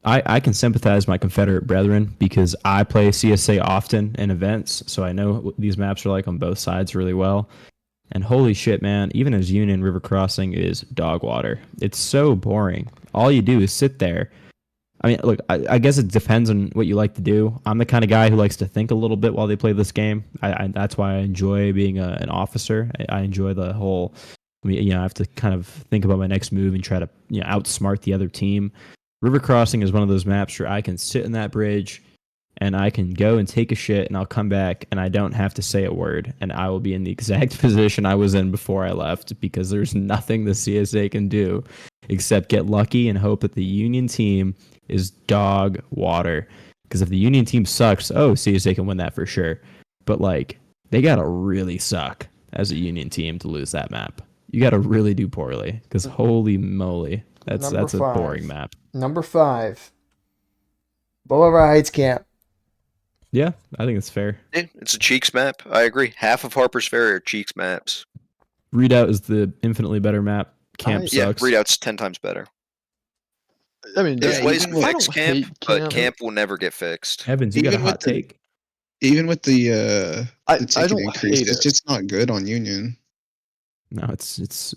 I can sympathize with my Confederate brethren because I play CSA often in events, so I know what these maps are like on both sides really well. And holy shit, man, even as Union, River Crossing is dog water. It's so boring. All you do is sit there. I mean, look, I guess it depends on what you like to do. I'm the kind of guy who likes to think a little bit while they play this game. That's why I enjoy being an officer. I enjoy the whole, I have to kind of think about my next move and try to, outsmart the other team. River Crossing is one of those maps where I can sit in that bridge and I can go and take a shit and I'll come back and I don't have to say a word and I will be in the exact position I was in before I left because there's nothing the CSA can do except get lucky and hope that the Union team is dog water. Because if the Union team sucks, CSA can win that for sure. But they gotta really suck as a Union team to lose that map. You got to really do poorly because holy moly, that's Number a 5. boring map. Number 5. Boulevard Heights Camp. Yeah, I think it's fair. Yeah, it's a Cheeks map. I agree. Half of Harper's Ferry are Cheeks maps. Redoubt is the infinitely better map. Camp Yeah, sucks. Redoubt's 10 times better. I mean, There's Yeah, ways to even with- fix don't camp, hate but camp. camp will never get fixed. Evans, you got a Even with hot the- take? Even with the I ticket don't increase, hate it's it. just not good on Union. No, it's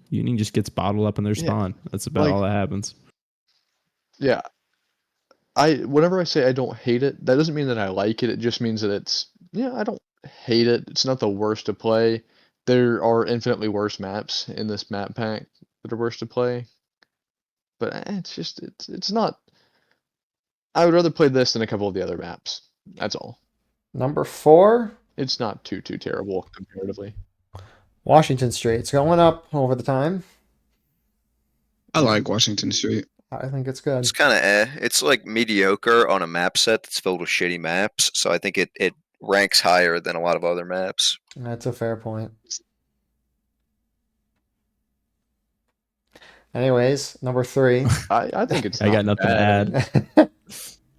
Union just gets bottled up in their Yeah, spawn. That's about like- all that happens. Yeah. Whenever I say I don't hate it, that doesn't mean that I like it. It just means that I don't hate it. It's not the worst to play. There are infinitely worse maps in this map pack that are worse to play. But it's not. I would rather play this than a couple of the other maps. That's all. Number 4. It's not too terrible comparatively. Washington Street. It's going up over the time. I like Washington Street. I think it's good. It's kind of It's like mediocre on a map set that's filled with shitty maps. So I think it ranks higher than a lot of other maps. That's a fair point. Anyways, number 3. I think it's I got not nothing to bad. add.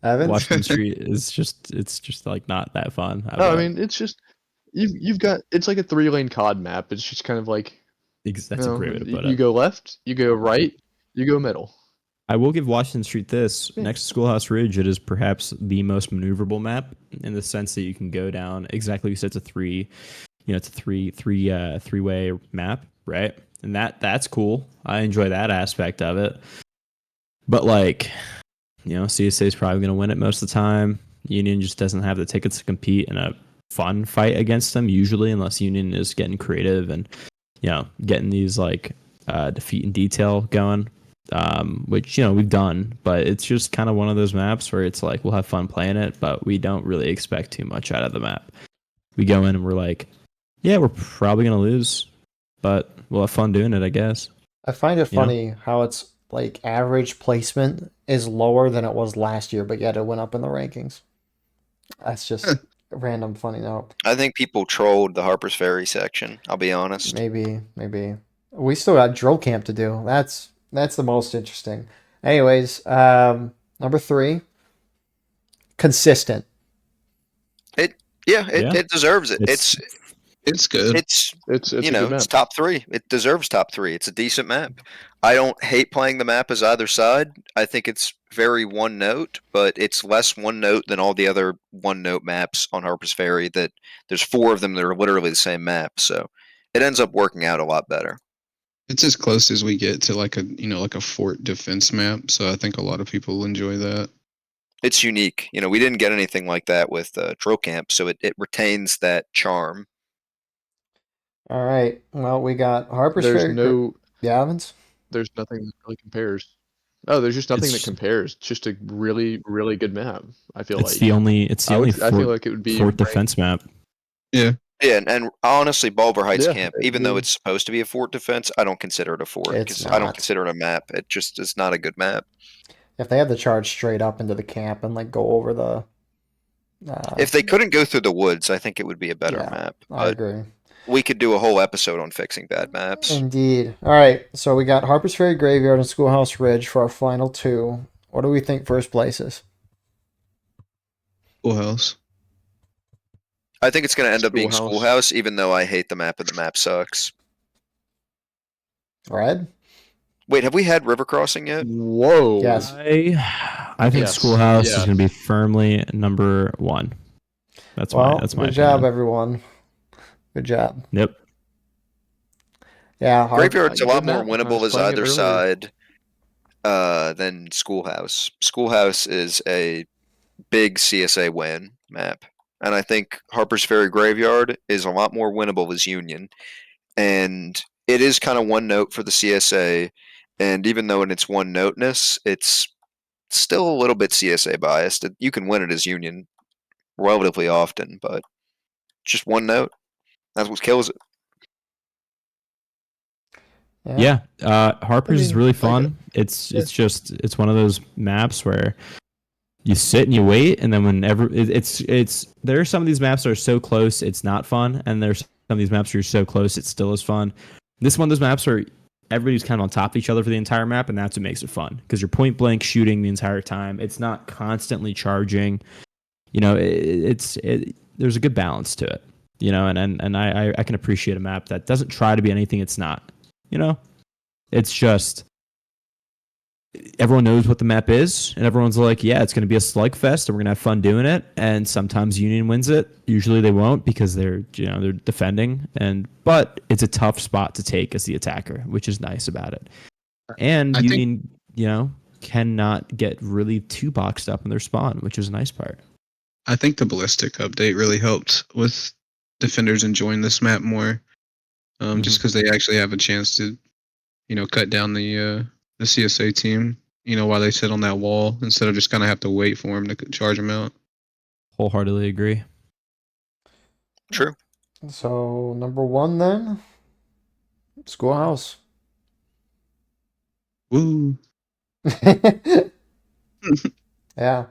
Evans? Washington Street is just like not that fun. No, I mean it's just you've got it's like a 3-lane COD map. It's just kind of like that's you a know, great way to put you it. go left, you go right, you go middle. I will give Washington Street this. Yeah. Next to Schoolhouse Ridge, it is perhaps the most maneuverable map in the sense that you can go down exactly. You said it's a three-way map, right? And that's cool. I enjoy that aspect of it. But like, CSA is probably going to win it most of the time. Union just doesn't have the tickets to compete in a fun fight against them usually, unless Union is getting creative and getting these like defeat in detail going. Which we've done, but it's just kind of one of those maps where it's like we'll have fun playing it, but we don't really expect too much out of the map. We go in and we're like, yeah, we're probably gonna lose, but we'll have fun doing it, I guess. I find it You know? funny how it's like average placement is lower than it was last year, but yet it went up in the rankings. That's just a random funny note. I think people trolled the Harper's Ferry section. I'll be honest. Maybe. We still got drill camp to do. That's the most interesting. Anyways, number 3, consistent. It deserves it. It's- It's good. It's It's a good map. it's top 3. It deserves top 3. It's a decent map. I don't hate playing the map as either side. I think it's very one note, but it's less one note than all the other one note maps on Harper's Ferry. That there's 4 of them that are literally the same map, so it ends up working out a lot better. It's as close as we get to like a fort defense map. So I think a lot of people enjoy that. It's unique. We didn't get anything like that with Drill Camp, so it retains that charm. All right. Well, we got Harper's There's Ferry. Yeah, Evans? there's nothing that really compares. Oh, there's just nothing that It's- compares. It's just a really, really good map. I feel It's like the only I feel fort, like it would be fort defense map. Yeah, and honestly, Bolivar Heights Yeah, Camp, I even though agree. it's supposed to be a fort defense, I don't consider it a fort It's because I don't not. consider it a map. It just is not a good map. If they had to charge straight up into the camp and like go over the If they couldn't go through the woods, I think it would be a better Yeah, map. I But agree. we could do a whole episode on fixing bad maps. Indeed. All right. So we got Harper's Ferry Graveyard and Schoolhouse Ridge for our final 2. What do we think first place is? Schoolhouse. I think it's going to end up being Schoolhouse. Schoolhouse, even though I hate the map and the map sucks. Red? Wait, have we had River Crossing yet? Whoa. Yes. I think Yes. Schoolhouse is Yeah. going to be firmly number 1. That's my Well, opinion. good job, everyone. Good job. Yep. Yeah. Graveyard's a good lot more map. I winnable was as playing it either earlier. side than Schoolhouse. Schoolhouse is a big CSA win map. And I think Harper's Ferry Graveyard is a lot more winnable as Union. And it is kind of one note for the CSA. And even though in its one noteness, it's still a little bit CSA biased. You can win it as Union relatively often, but just one note. That's what kills it. Yeah, Harper's is mean, really like fun. It's one of those maps where you sit and you wait, and then whenever it's there are some of these maps that are so close it's not fun, and there's Some of these maps are so close, it still is fun. This one, those maps are everybody's kind of on top of each other for the entire map, and that's what makes it fun because you're point blank shooting the entire time. It's not constantly charging. You know, there's a good balance to it. You know, and I can appreciate a map that doesn't try to be anything it's not. You know, it's just everyone knows what the map is, and everyone's like, yeah, it's going to be a slugfest, and we're going to have fun doing it. And sometimes Union wins it. Usually they won't because they're defending, but it's a tough spot to take as the attacker, which is nice about it. And Union, cannot get really too boxed up in their spawn, which is a nice part. I think the ballistic update really helped with defenders enjoying this map more, just because they actually have a chance to, cut down the CSA team, while they sit on that wall instead of just kind of have to wait for them to charge them out. Wholeheartedly agree. True. So number 1 then, Schoolhouse. Woo! Yeah.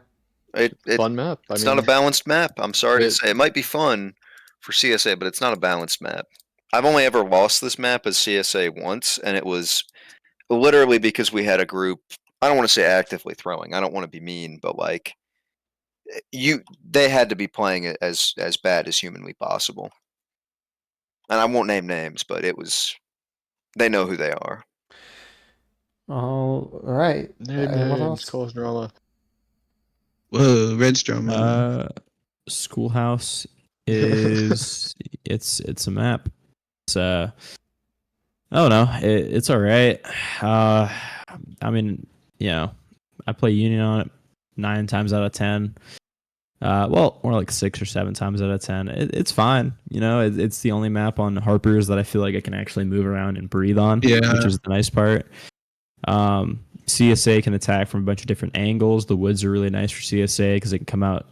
Fun map. It's not a balanced map. I'm sorry to say. It might be fun for CSA, but it's not a balanced map. I've only ever lost this map as CSA once, and it was literally because we had a group. I don't want to say actively throwing. I don't want to be mean, but like they had to be playing it as bad as humanly possible. And I won't name names, but they know who they are. All right. Anyone else? Cause drama. Whoa, Red's drama. Schoolhouse is it's a map. It's I don't know. It's all right. I mean, I play Union on it 9 times out of 10. Well, more like 6 or 7 times out of 10. It's fine. It's the only map on Harpers that I feel like I can actually move around and breathe on, which is the nice part. CSA can attack from a bunch of different angles. The woods are really nice for CSA because it can come out,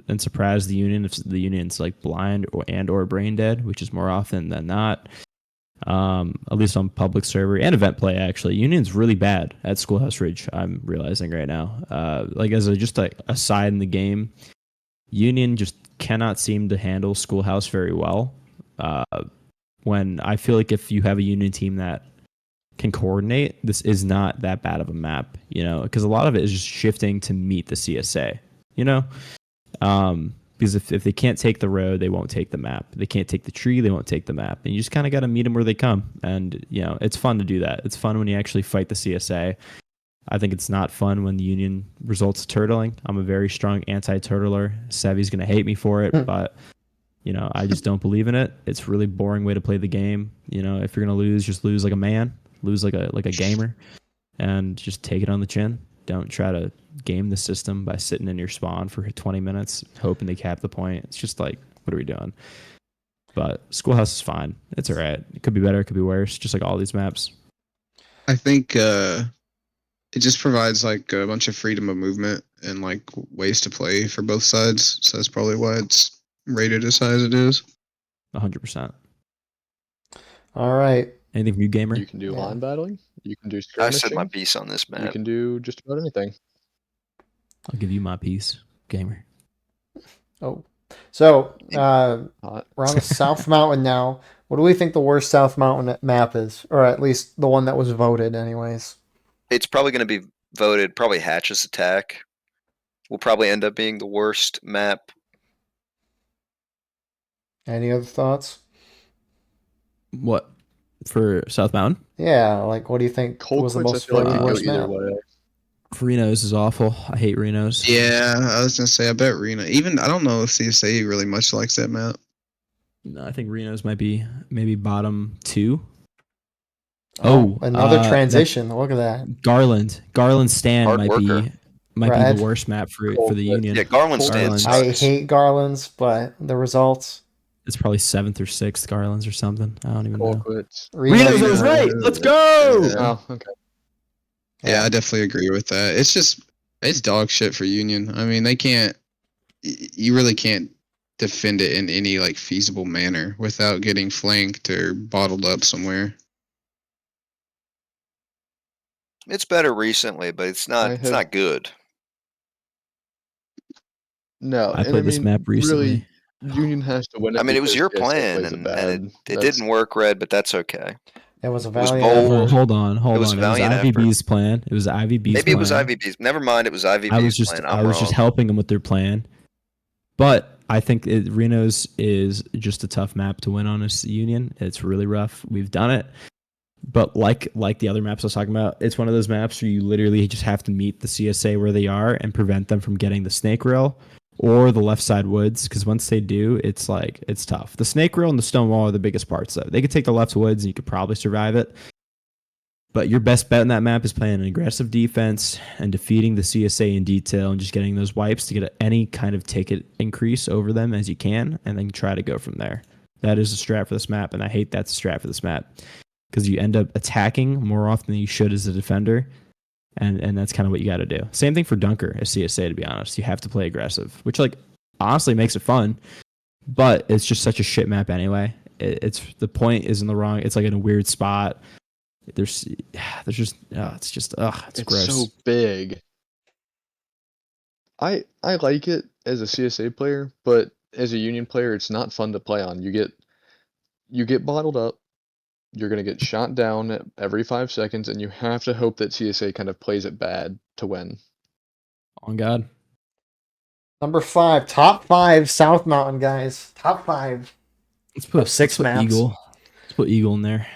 and surprise the Union if the Union's like blind or brain dead, which is more often than not. At least on public server and event play, actually. Union's really bad at Schoolhouse Ridge, I'm realizing right now. Like as a aside in the game, Union just cannot seem to handle Schoolhouse very well. When I feel like if you have a Union team that can coordinate, this is not that bad of a map, because a lot of it is just shifting to meet the CSA, because if they can't take the road, they won't take the map. They can't take the tree, they won't take the map. And you just kind of got to meet them where they come. And, it's fun to do that. It's fun when you actually fight the CSA. I think it's not fun when the Union results turtling. I'm a very strong anti-turtler. Sevy's going to hate me for it, but, I just don't believe in it. It's a really boring way to play the game. If you're going to lose, just lose like a man. Lose like a gamer. And just take it on the chin. Don't try to game the system by sitting in your spawn for 20 minutes hoping they cap the point. It's just like, what are we doing? But Schoolhouse is fine. It's all right. It could be better. It could be worse. Just like all these maps. I think it just provides like a bunch of freedom of movement and like ways to play for both sides. So that's probably why it's rated as high as it is. 100%. All right. Anything from you, gamer? You can do line battling. You can do I skirmishing. said my piece on this map. You can do just about anything. I'll give you my piece, gamer. Oh. So, we're on the South Mountain now. What do we think the worst South Mountain map is? Or at least the one that was voted anyways. It's probably going to be voted, probably Hatch's Attack will probably end up being the worst map. Any other thoughts? What? For South Mountain? Yeah, like what do you think Cold was the Cliffs, most I feel like voted could go worst either map? way. Reno's is awful. I hate Reno's. Yeah, I was gonna say I bet Reno. Even I don't know if CSA really much likes that map. No, I think Reno's might be maybe bottom 2. Another transition. Look at that. Garland Stand Hard might worker. be Red. the worst map for Cold the Cliff. Union. Yeah, Garland Garland. stands. I hate Garlands, but the results. It's probably 7th or 6th Garlands or something. I don't even know. Colquitt's. Reno's, I was right. Let's go. Yeah. Oh, okay. Yeah, I definitely agree with that. It's dog shit for Union. I mean, you really can't defend it in any like feasible manner without getting flanked or bottled up somewhere. It's better recently, but it's not good. No, I and played this map recently. Really, Union has to win it. I mean, it was because your CSA plan, plays it and bad. it That's- didn't work, Red, but that's okay. It was a was valiant bold. effort. Hold on. It was a It was valiant effort. IVB's plan. It was IVB's Maybe plan. it was IVB's. Never mind, it was IVB's I was just plan. I was just helping them with their plan. But I think Reno's is just a tough map to win on as Union. It's really rough. We've done it. But like the other maps I was talking about, it's one of those maps where you literally just have to meet the CSA where they are and prevent them from getting the snake rail or the left side woods, because once they do, it's tough. The snake rail and the stone wall are the biggest parts though. They could take the left woods and you could probably survive it. But your best bet in that map is playing an aggressive defense and defeating the CSA in detail and just getting those wipes to get any kind of ticket increase over them as you can, and then try to go from there. That is a strat for this map, and I hate that's a strat for this map because you end up attacking more often than you should as a defender, and that's kind of what you got to do. Same thing for Dunker as CSA, to be honest. You have to play aggressive, which honestly makes it fun, but it's just such a shit map anyway. It's the point is in the wrong. It's like in a weird spot. There's just it's gross. so big. I like it as a CSA player, but as a Union player, it's not fun to play on. You get bottled up. You're gonna get shot down every 5 seconds, and you have to hope that CSA kind of plays it bad to win. On God. Number 5, top 5 South Mountain, guys. Top 5. Let's put Six maps. Eagle. Let's put Eagle in there.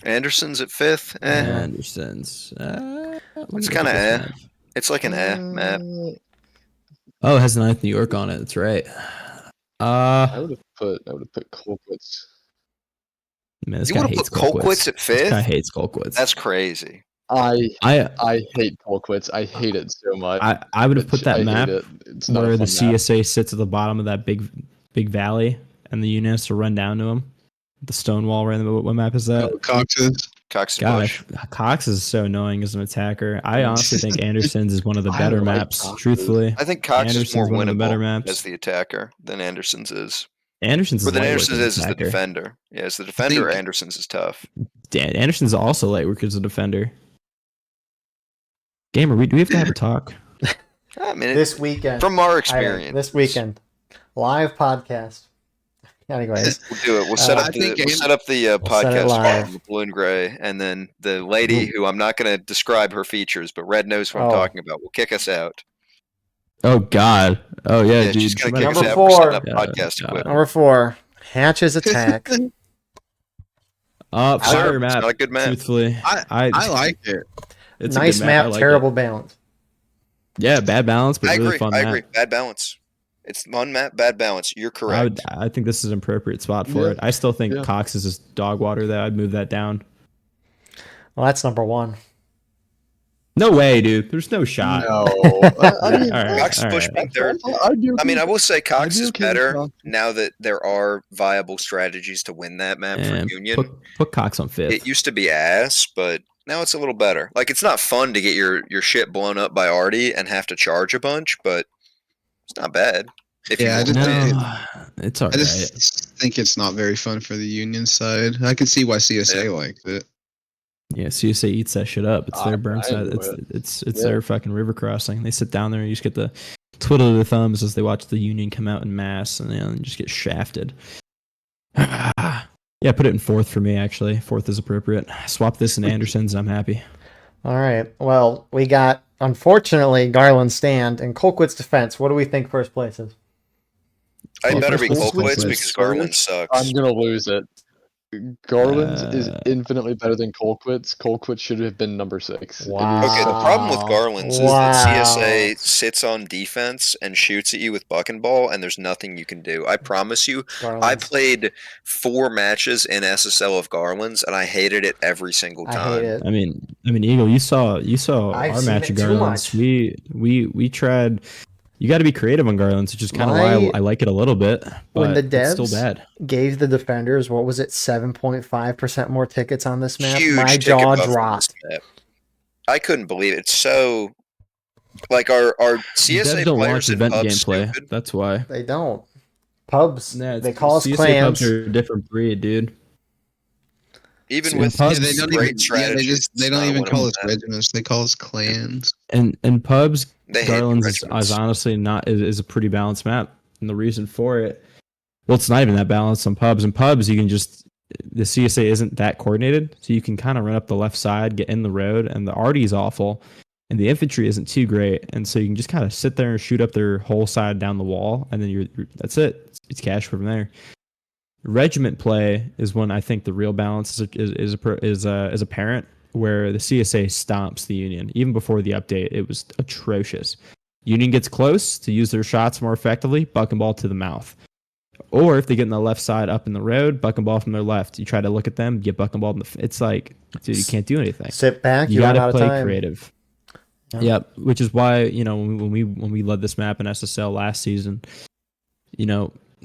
Anderson's at 5th. Anderson's. It's kind of It's like an map. Oh, it has the 9th New York on it. That's right. I would have put Colquitt's. Man, this You guy would have hates put Colquitt's at This guy 5th? hates Colquitt's. That's crazy. I I hate Colquitt's. I hate it so much. I would have put that I hate map it. It's not a where the fun map. CSA sits at the bottom of that big valley, and the Union has to run down to him. The stone wall right in the what map is that? Cox's. Cox's God, Bush. Cox is so annoying as an attacker. I honestly think Anderson's is one of the I better like maps. Cox's. Truthfully, I think Cox is Anderson's more one of the better winnable maps. as the attacker than Anderson's is. Anderson's Or is than light work Anderson's as is an the attacker. defender. Yeah, as the defender, think- Anderson's is tough. Anderson's also light work as a defender. Gamer, do we have to have a talk? I mean, This weekend. from our All right, experience. this weekend. Live podcast. Anyways. We'll do it. We'll set I up think the set it podcast live. with Blue and Gray, and then the lady who I'm not going to describe her features, but Red knows what I'm Oh. talking about, will kick us out. Oh God! Oh yeah, Yeah, dude. she's going to kick us Number out for setting 4. up podcast Yeah. equipment. Number 4. Hatch's attack. Fire Sure, map. it's not a good map. Truthfully, I like it. it's a Nice good map, I like terrible it. balance. Yeah, bad balance, but I really agree. fun I map. agree. Bad balance. It's fun map, bad balance. You're correct. I think this is an appropriate spot for Yeah. it. I still think Yeah. Cox is just dog water. That I'd move that down. Well, that's number 1. No way, dude. There's no shot. No, I mean, All right, Cox all Bush right. being third. I mean, I will say Cox is okay with better Cox. now that there are viable strategies to win that map for And Union. put Cox on 5th. It used to be ass, but now it's a little better. Like, it's not fun to get your shit blown up by Artie and have to charge a bunch, but it's not bad. If Yeah, I you just want to win. No, it's all I right. just think it's not very fun for the Union side. I can see why CSA likes it. Yeah, CSA eats that shit up. It's their burn I side. enjoy It's Yeah. their fucking river crossing. They sit down there and you just get the twiddle of the thumbs as they watch the Union come out in mass, and you just get shafted. Yeah, put it in 4th for me, actually. 4th is appropriate. Swap this and Anderson's, I'm happy. All right. Well, we got, unfortunately, Garland's stand and Colquitt's defense. What do we think first place is? I'd better be Colquitt's Colquitt's first. because Garland sucks. I'm gonna lose it. Garland's is Uh, infinitely better than Colquitt's. Colquitt should have been number 6. It was Wow. Okay, the problem with Wow. Garland's is Wow. that CSA sits on defense and shoots at you with buck and ball, and there's nothing you can do. I promise you, I Garland's. played 4 matches in SSL of Garland's, and I hated it every single I time. hate it. I mean, Eagle, you saw I've our seen match it of too Garland's. much. We tried. You got to be creative on Garland's, which is kind of why I like it a little bit. When But the it's still devs bad. Gave the defenders, what was it, 7.5% more tickets on this map? Huge My ticket jaw buffer on dropped. this map. I couldn't believe it. It's so like our CSA Devs don't players launch in event pubs gameplay. stupid. That's why. They don't. Pubs. Nah, they call us CSA clans. pubs are a different breed, dude. Even See, with pubs- Yeah, they don't great even. strategies, They it's don't not a even call winnable us map. regiments. They call us clans. and pubs, They hate Garland's regiments. is honestly not is a pretty balanced map, and the reason for it, well, it's not even that balanced on pubs. In pubs, you can just the CSA isn't that coordinated, so you can kind of run up the left side, get in the road, and the arty is awful, and the infantry isn't too great, and so you can just kind of sit there and shoot up their whole side down the wall, and then you're that's it. It's cash from there. Regiment play is when I think the real balance is apparent, where the CSA stomps the Union. Even before the update, it was atrocious. Union gets close to use their shots more effectively, buck and ball to the mouth. Or if they get in the left side up in the road, buck and ball from their left. You try to look at them, get buck and ball. It's like, dude, you can't do anything. Sit back. You You got run out to of play time. creative. Yeah. Yep, which is why when we led this map in SSL last season,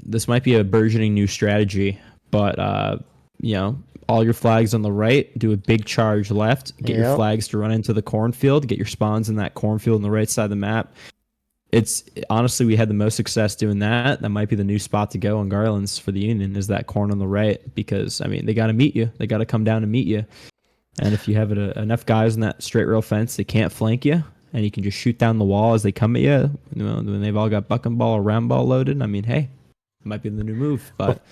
this might be a burgeoning new strategy, but all your flags on the right, do a big charge left, get your Yep. flags to run into the cornfield, get your spawns in that cornfield on the right side of the map. It's honestly, we had the most success doing that. That might be the new spot to go on Garlands for the Union, is that corn on the right, because they got to meet you. They got to come down and meet you. And if you have enough guys in that straight rail fence, they can't flank you, and you can just shoot down the wall as they come at you. When they've all got buck and ball or round ball loaded. Hey, it might be the new move, but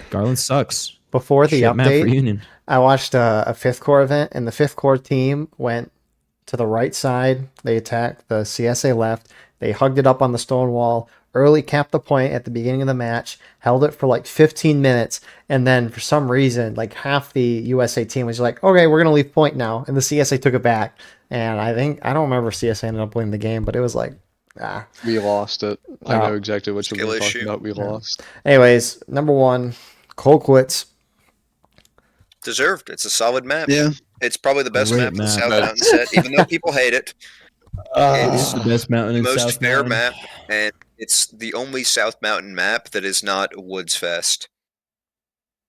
Garland sucks. Before the Shit map for update, Union. I watched a Fifth Corps event, and the Fifth Corps team went to the right side. They attacked the CSA left. They hugged it up on the stone wall, early capped the point at the beginning of the match, held it for like 15 minutes, and then for some reason, like half the USA team was like, okay, we're going to leave point now. And the CSA took it back. And I don't remember if CSA ended up winning the game, but it was like, We lost it. I know exactly what Skill you're talking issue. about. We lost. Anyways, number one, Colquitt's. Deserved. It's a solid map. Yeah. It's probably the best Great map in the map. South Mountain set, even though people hate it. It's the best mountain The in most South fair Mountain. map, and it's the only South Mountain map that is not Woods Fest.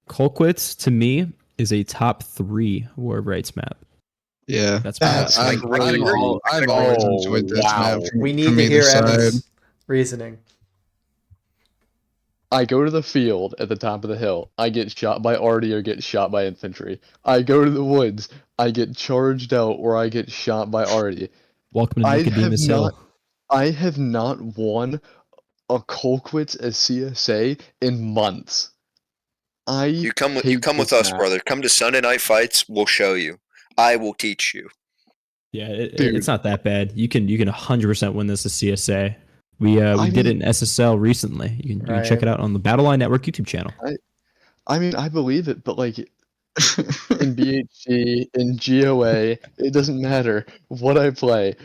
Colquitt's, to me, is a top 3 War of Rights map. Yeah. That's my That's top. I can agree. I've always enjoyed this map. We need from to either hear side. Evan's reasoning. I go to the field at the top of the hill. I get shot by arty or get shot by infantry. I go to the woods. I get charged out or I get shot by arty. Welcome to Nicodemus Hill. I have not won a Colquitt's as CSA in months. You come with hate us, this map. brother. Come to Sunday night fights. We'll show you. I will teach you. Yeah, Dude. it's not that bad. You can 100% win this as CSA. We did it in SSL recently. You can check it out on the Battleline Network YouTube channel. I believe it, but like in BHG, in GOA, it doesn't matter what I play.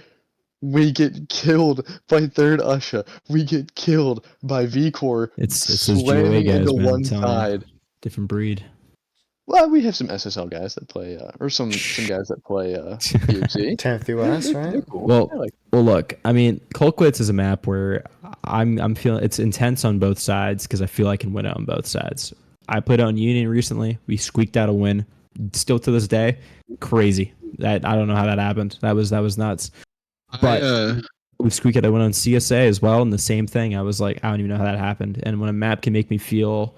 We get killed by 3rd Usha. We get killed by VCore. It's those GOA slamming guys, into man. one I'm telling side. you. Different breed. Well, we have some SSL guys that play, or some guys that play BHG. 10th US, right? They're cool. Well, I like look. Colquitt's is a map where I'm feeling it's intense on both sides because I feel I can win it on both sides. I played it on Union recently. We squeaked out a win. Still to this day, crazy. That I don't know how that happened. That was nuts. But we squeaked out a win on CSA as well, and the same thing. I was like, I don't even know how that happened. And when a map can make me feel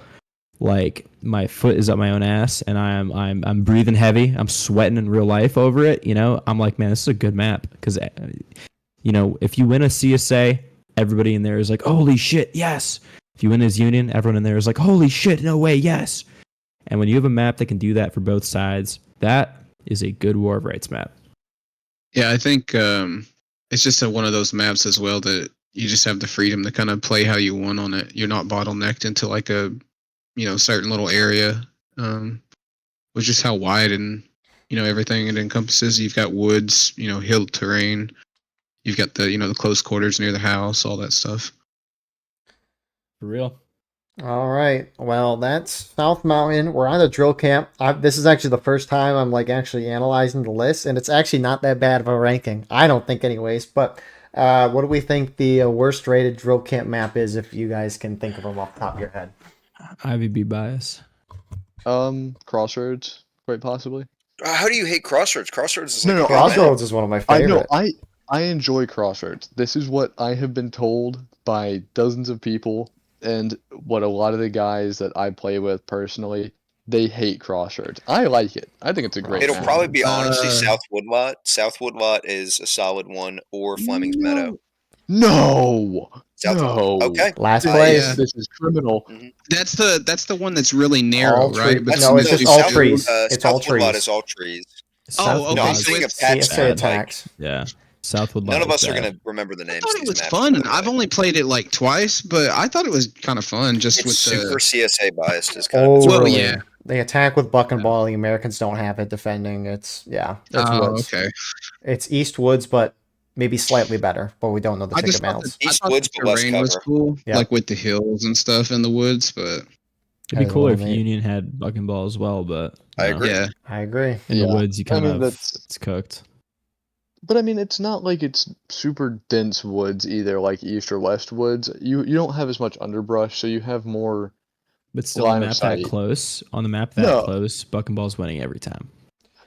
like my foot is up my own ass and I'm breathing heavy, I'm sweating in real life over it, I'm like, man, this is a good map because if you win a CSA, everybody in there is like, holy shit, yes. If you win as Union, everyone in there is like, holy shit, no way, yes. And when you have a map that can do that for both sides, that is a good War of Rights map. Yeah, I think it's just one of those maps as well that you just have the freedom to kind of play how you want on it. You're not bottlenecked into like a certain little area, with just how wide and everything it encompasses. You've got woods, hill terrain. You've got the close quarters near the house, all that stuff. For real. All right. Well, that's South Mountain. We're on the drill camp. This is actually the first time I'm actually analyzing the list, and it's actually not that bad of a ranking. I don't think, anyways. But what do we think the worst rated drill camp map is, if you guys can think of them off the top of your head? IVB bias. Crossroads, quite possibly. How do you hate Crossroads? Crossroads is No, Crossroads is one of my favorite. I enjoy Crossroads. This is what I have been told by dozens of people, and what a lot of the guys that I play with personally they hate Crossroads. I like it. I think it's a great It'll map. probably be honestly Uh, South Woodlot. South Woodlot is a solid one, or Fleming's Meadow. No, South. no. Okay. Last This, place. yeah. this is criminal. Mhm. That's the one that's really narrow, All right? tree. That's No, it's no just all South. trees. It's South all Woodlot trees. is all trees. South okay, No, I'm so thinking of it's- Pat's CSA map. Like, attacks. Yeah, Southwood. none of Lot us is are bad. gonna remember the I names thought of it these was maps. fun. by the I've way. only played it like twice, but I thought it was kind of fun just It's with super the. CSA biased. Is kind of its Well, Overly. yeah. They attack with buck and Yeah. ball. The Americans don't have it defending. It's Oh, woods. okay. It's East Woods, but maybe slightly better. But we don't know the I ticket just thought balance. East the Woods, but less terrain was cover. cool, Yeah. like with the hills and stuff in the woods. But It'd be Has a cooler if little neat. Union had buck and ball as well, but I no. agree. yeah, I agree. In the Yeah. woods, you I kind mean, of that's- it's cooked. But I mean, it's not like it's super dense woods either, like East or West Woods. You don't have as much underbrush, so you have more But still, on line a of map that sight. close, on the map that No. close, buck and ball's winning every time.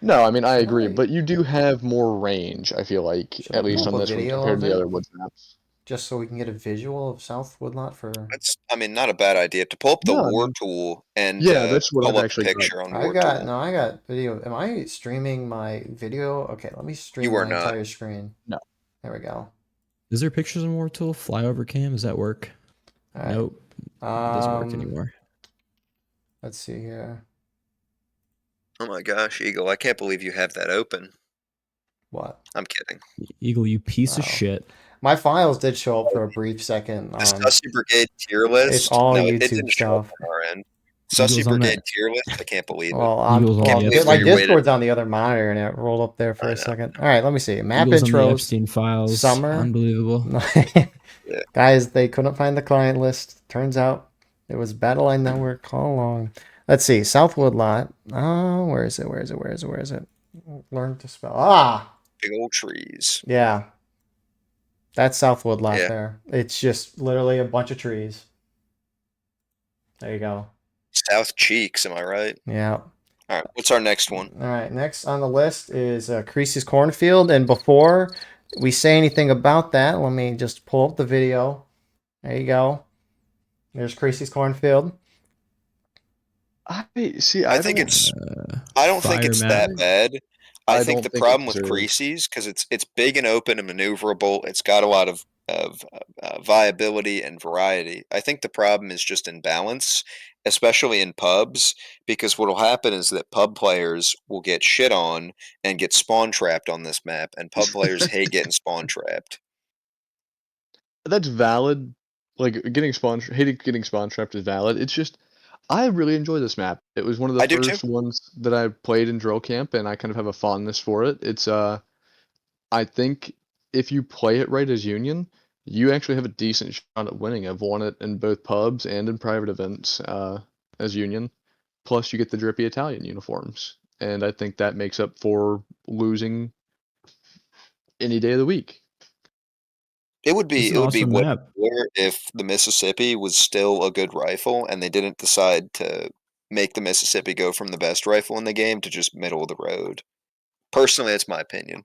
No, I mean I agree, Right. but you do have more range. I feel like Should at we least pull on up a this one video compared of to the it? other woods maps. Just so we can get a visual of South Woodlot for. That's, I mean, not a bad idea to pull up the No, I War mean- Tool and Yeah, that's what pull I've up a actually got. picture on I War got Tool. no. I got video. Am I streaming my video? Okay, let me stream are my not. entire screen. No. There we go. Is there pictures on War Tool? Flyover cam? Does that work? All right. Nope. It doesn't work Um, anymore. Let's see here. Oh my gosh, Eagle! I can't believe you have that open. What? I'm kidding. Eagle, you piece of Wow. shit. My files did show up for a brief second. The Sussy Brigade tier list. all No, it YouTube didn't show up stuff. on our end. Sussy Eagles on Brigade that. tier list. I can't believe it. Well, Eagles on Can't the believe my we waited. Discord's on the other monitor and it rolled up there for I a know. second. All right, let me see. Map Eagles on the intros. Epstein files. Summer. Unbelievable. Guys, they couldn't find the client list. Turns out it was Battle Line Network all along. Let's see. South Woodlot. Oh, where is it? Where is it? Where is it? Where is it? Learn to spell. Ah, Big old trees. yeah. That's South Woodlot Yeah. there. It's just literally a bunch of trees. There you go. South Cheeks. Am I right? Yeah. All right. What's our next one? All right, next on the list is Creasy's Cornfield. And before we say anything about that, let me just pull up the video. There you go. There's Creasy's Cornfield. I see. I think don't- it's. I don't think Fire it's map. that bad. I I think don't the think it problem with deserves- Creasy's because it's big and open and maneuverable. It's got a lot of viability and variety. I think the problem is just in balance, especially in pubs, because what will happen is that pub players will get shit on and get spawn trapped on this map, and pub players hate getting spawn trapped. That's valid. Like hating getting spawn trapped is valid. It's just I really enjoy this map. It was one of the I do too. first ones that I played in drill camp, and I kind of have a fondness for it. It's I think if you play it right as Union, you actually have a decent shot at winning. I've won it in both pubs and in private events as Union. Plus, you get the drippy Italian uniforms, and I think that makes up for losing any day of the week. It would be It's an awesome way map. cooler if the Mississippi was still a good rifle and they didn't decide to make the Mississippi go from the best rifle in the game to just middle of the road. Personally, that's my opinion.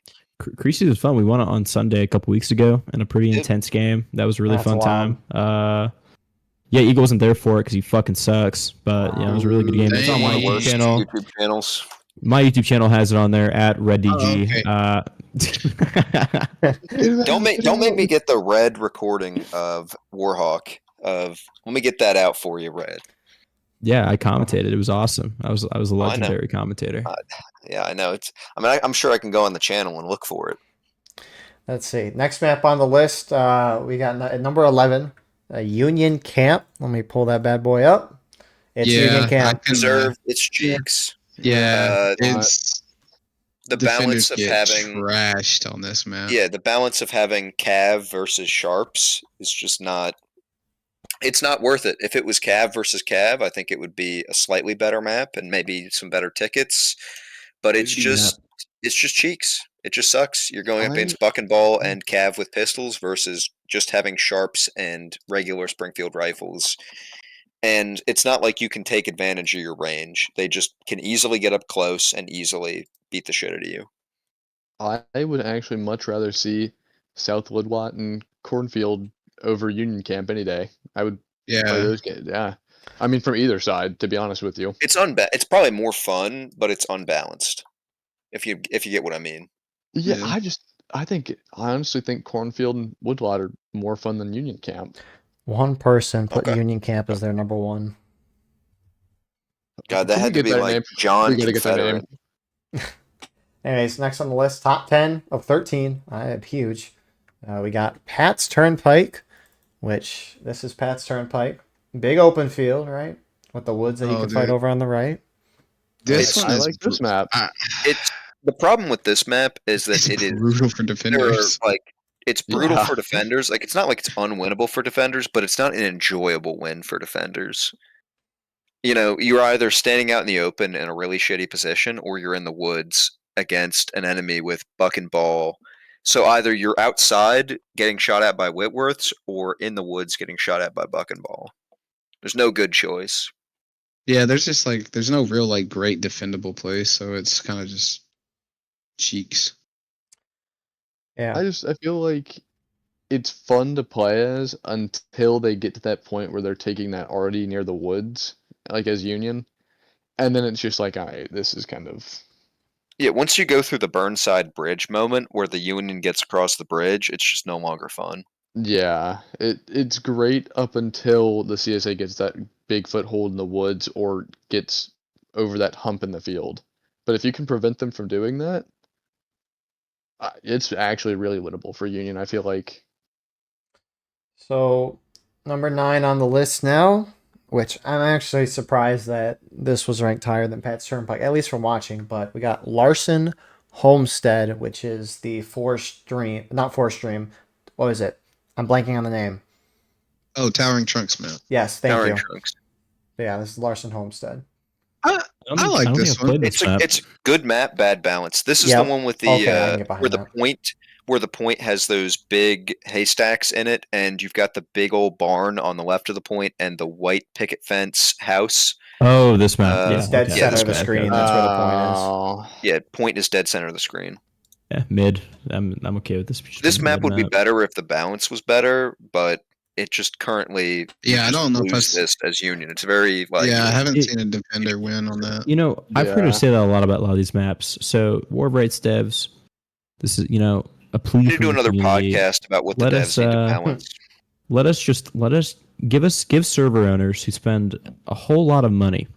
Creasy's was fun. We won it on Sunday a couple weeks ago in a pretty Yep. intense game. That was a really That's fun wild. time. Yeah, Eagle wasn't there for it because he fucking sucks. But yeah, it was a really good game. It's on my Dang. YouTube Worst channel. YouTube channels. My YouTube channel has it on there at RedDG. Don't make me get the red recording of Warhawk. Let me get that out for you, Red. Yeah, I commentated. It was awesome. I was a I know. legendary commentator. Yeah, I know. I'm sure I can go on the channel and look for it. Let's see. Next map on the list, we got at number 11, Union Camp. Let me pull that bad boy up. It's Union Camp. Reserve its cheeks. Yeah, it's the balance defenders of get having trashed on this map. yeah, the balance of having Cav versus Sharps is just not. It's not worth it. If it was Cav versus Cav, I think it would be a slightly better map and maybe some better tickets. But it's just cheeks. It just sucks. You're going up against Buck and Ball and Cav with pistols versus just having Sharps and regular Springfield rifles. And it's not like you can take advantage of your range. They just can easily get up close and easily beat the shit out of you. I would actually much rather see South Woodlot and Cornfield over Union Camp any day. I would play Yeah, those games. Yeah, I mean, from either side, to be honest with you. It's probably more fun, but it's unbalanced. If you get what I mean. Yeah, Yeah. I honestly think Cornfield and Woodlot are more fun than Union Camp. One person put Okay. Union Camp as their number one. God, that Can we had to get be that like name? John We gotta get that Confederate. name. Anyways, next on the list, top 10 of 13. Huge. We got Pat's Turnpike, which this is Pat's Turnpike. Big open field, right? With the woods that you Oh, can fight dude. over on the right. This It's- one I is like this map. It's the problem with this map is that it's it is brutal for there are defenders. like it's brutal Yeah. for defenders. Like it's not like it's unwinnable for defenders, but it's not an enjoyable win for defenders. You know, you're either standing out in the open in a really shitty position, or you're in the woods against an enemy with buck and ball. So either you're outside getting shot at by Whitworths, or in the woods getting shot at by buck and ball. There's no good choice. Yeah, there's just like there's no real like great defendable place, so it's kind of just cheeks. Yeah. I feel like it's fun to play as until they get to that point where they're taking that already near the woods, like as Union, and then it's just like, alright, this is kind of Yeah, once you go through the Burnside Bridge moment where the Union gets across the bridge, it's just no longer fun. yeah. It's great up until the CSA gets that big foothold in the woods or gets over that hump in the field. But if you can prevent them from doing that, it's actually really winnable for Union. I feel like. So, number 9 on the list now, which I'm actually surprised that this was ranked higher than Pat's Turnpike, at least from watching. But we got Larson Homestead, which is the not Forest Stream. What is it? I'm blanking on the name. Oh, Towering Trunks map. Yes, thank Towering you. Trunks. Yeah, this is Larson Homestead. I like don't this think I've played one. this map. It's good map, bad balance. This is Yep. the one with the Okay, I can get behind where the that. point has those big haystacks in it, and you've got the big old barn on the left of the point and the white picket fence house. Oh, this map. Yeah, It's dead okay, center this of the okay, screen. okay. That's where the point is. Oh, Yeah, point is dead center of the screen. Yeah, mid. I'm okay with this. This being map mid would be better if the balance was better, but it just currently Yeah, I just don't know if lose this as Union. It's very like Yeah, I haven't It- seen a defender win on that. You know, I've heard her Yeah. say that a lot about a lot of these maps. So, War of Rights devs, this is a plea we need to from do the another community. podcast about what the Let devs us, need to balance. give server owners who spend a whole lot of money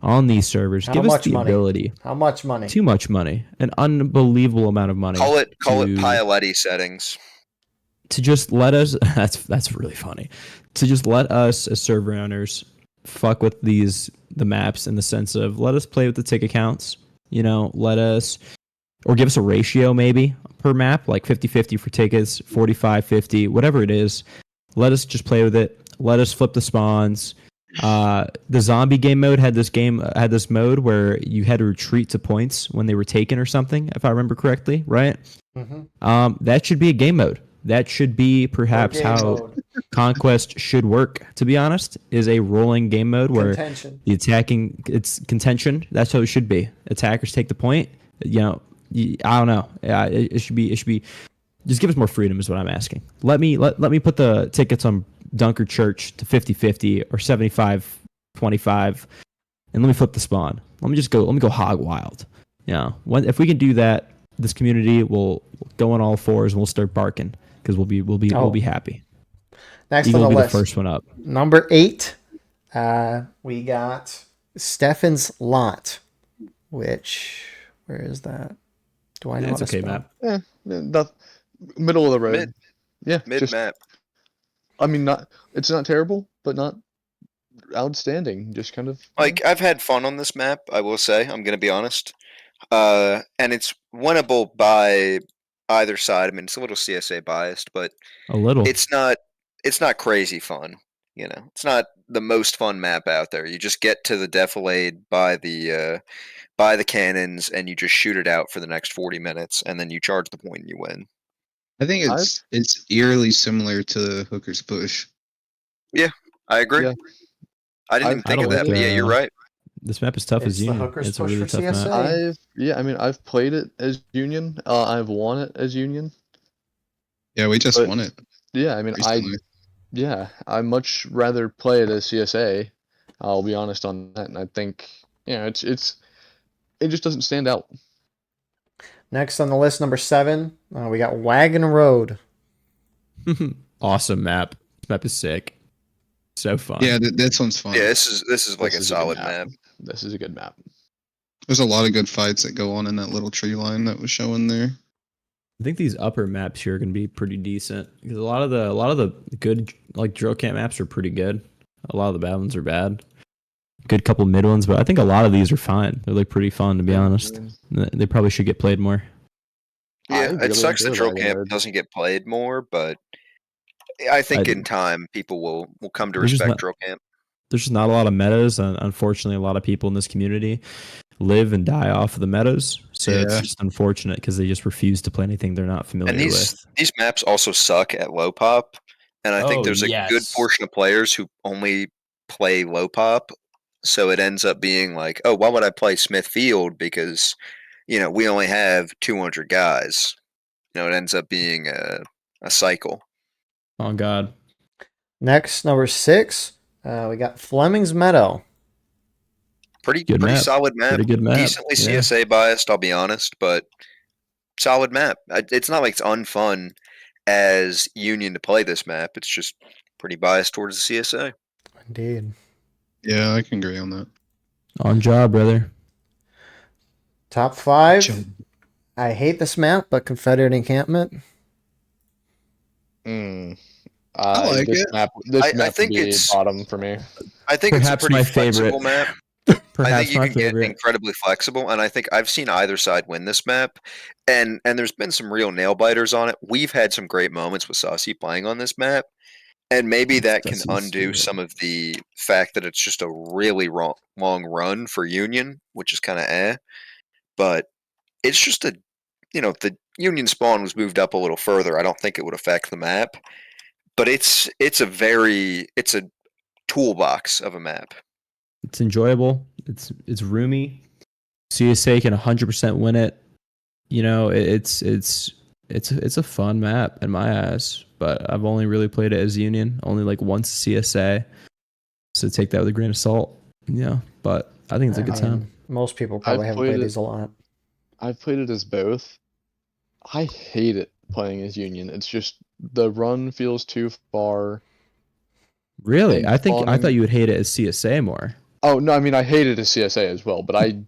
on these servers. How Give us much the money? ability. How much money? Too much money, an unbelievable amount of money. Call it to- Pioletti settings. To just let us. That's really funny. To just let us as server owners fuck with the maps in the sense of let us play with the ticket counts. Let us or give us a ratio maybe per map, like 50-50 for tickets, 45-50, whatever it is. Let us just play with it. Let us flip the spawns. The zombie game mode had this mode where you had to retreat to points when they were taken or something, if I remember correctly, right? Mm-hmm. That should be a game mode. That should be perhaps Game how mode. Conquest should work, to be honest, is a rolling game mode where Contention. the attacking, it's contention. That's how it should be. Attackers take the point. I don't know. Yeah, it should be, just give us more freedom is what I'm asking. Let me put the tickets on Dunker Church to 50-50 or 75-25, and let me flip the spawn. Let me go hog wild. If we can do that, this community will go on all fours and we'll start barking because we'll be happy. Next Eagle on will the be list, the first one up. number 8, we got Stefan's Lot, which where is that? Do I know? It's how to okay, spell? map. the middle of the road. Mid. Yeah, Mid map. I mean, it's not terrible, but not outstanding. Just kind of Like I've had fun on this map, I will say. I'm gonna be honest. And it's winnable by either side. I mean, it's a little CSA biased, but A little. it's not crazy fun. It's not the most fun map out there. You just get to the defilade by the cannons and you just shoot it out for the next 40 minutes, and then you charge the point and you win. I think it's eerily similar to Hooker's Push. I agree. Yeah. I didn't even I think don't of that, like, but yeah, you're right. This map is tough It's as the Union. Hooker's It's a Push really for tough CSA. map. I've played it as Union. I've won it as Union. Yeah, we just But- won it Yeah, I mean, recently. Yeah, I much rather play it as CSA. I'll be honest on that, and I think it just doesn't stand out. Next on the list, number 7, we got Wagon Road. Awesome map. This map is sick. So fun. Yeah, this one's fun. Yeah, this is like This a is a good solid map. map. This is a good map. There's a lot of good fights that go on in that little tree line that was showing there. I think these upper maps here are going to be pretty decent because a lot of the good like drill camp maps are pretty good. A lot of the bad ones are bad. Good couple mid ones, but I think a lot of these are fine. They're like pretty fun to be honest. They probably should get played more. I Yeah, really it sucks that enjoy drill Wagon camp Road. doesn't get played more, but I think in time people will come to There's just respect not drill camp. there's just not a lot of metas, and unfortunately, a lot of people in this community live and die off of the metas. So it's Yeah. just unfortunate because they just refuse to play anything they're not familiar And with. these maps also suck at low pop, and I think Oh, there's a good yes. portion of players who only play low pop, so it ends up being like, oh, why would I play Smith Field because we only have 200 guys. It ends up being a cycle. Oh God. Next, number 6, we got Fleming's Meadow. Pretty Good map. solid map. Pretty good map. Decently Yeah. CSA biased, I'll be honest, but solid map. It's not like it's unfun as Union to play this map. It's just pretty biased towards the CSA. Indeed. Yeah, I can agree on that. On job, brother. Top 5. Joe. I hate this map, but Confederate Encampment. I like this it. This I map think would be it's- bottom for me. I think it's a Perhaps pretty my flexible favorite. map. I Perhaps think you my can get favorite. incredibly flexible, and I think I've seen either side win this map, and there's been some real nail biters on it. We've had some great moments with Saucy playing on this map, and maybe that can That's undo insane. some of the fact that it's just a really long run for Union, which is kind of but it's just if the Union spawn was moved up a little further, I don't think it would affect the map, but it's a toolbox of a map. It's enjoyable. It's roomy. CSA can 100% win it. It's a fun map in my eyes, but I've only really played it as Union, only like once CSA. So take that with a grain of salt. But I think it's a good time. Most people probably haven't played these a lot. I've played it as both. I hate it playing as Union. It's just the run feels too far. Really? And I spawning- thought you would hate it as CSA more. Oh no, I mean I hate it as CSA as well, but I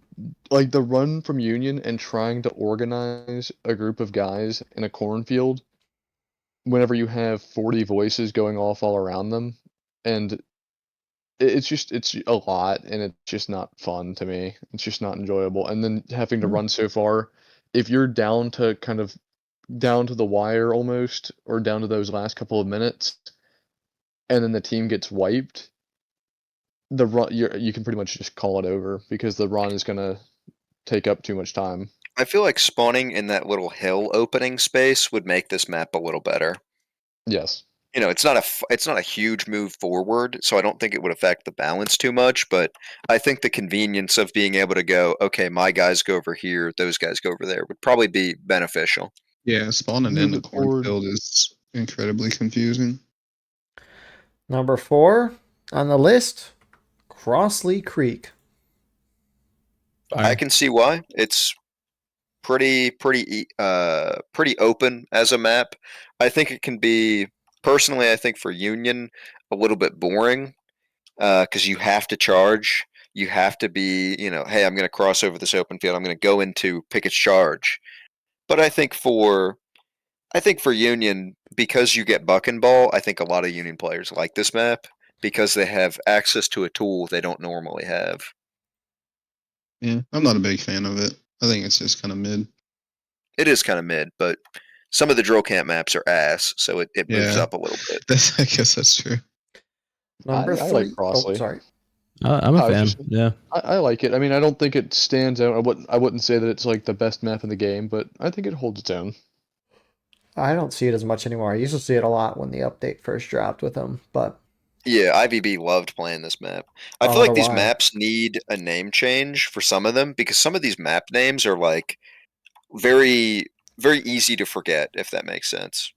like the run from Union and trying to organize a group of guys in a cornfield whenever you have 40 voices going off all around them, and it's a lot, and it's just not fun to me. It's just not enjoyable. And then having to run so far, if you're down to kind of down to the wire almost, or down to those last couple of minutes, and then the team gets wiped, the run you can pretty much just call it over because the run is gonna take up too much time. I feel like spawning in that little hill opening space would make this map a little better. Yes. It's not a huge move forward, so I don't think it would affect the balance too much, but I think the convenience of being able to go, okay, my guys go over here, those guys go over there would probably be beneficial. Yeah, spawning in the cornfield is incredibly confusing. Number 4 on the list, Crossley Creek. I can see why. It's pretty open as a map. I think it can be personally. I think for Union a little bit boring because you have to charge. You have to be, hey, I'm going to cross over this open field. I'm going to go into Pickett's charge. But I think for Union, because you get buck and ball, I think a lot of Union players like this map because they have access to a tool they don't normally have. Yeah, I'm not a big fan of it. I think it's just kind of mid. It is kind of mid, but some of the drill camp maps are ass, so it moves Yeah. up a little bit. I guess that's true. Number I 3. like Crossley. Oh, sorry. I'm a I was fan. just- Yeah. I like it. I mean, I don't think it stands out. I wouldn't say that it's like the best map in the game, but I think it holds its own. I don't see it as much anymore. I used to see it a lot when the update first dropped with them, but Yeah, IVB loved playing this map. I Oh, feel like so these do I. maps need a name change for some of them because some of these map names are like very, very easy to forget, if that makes sense.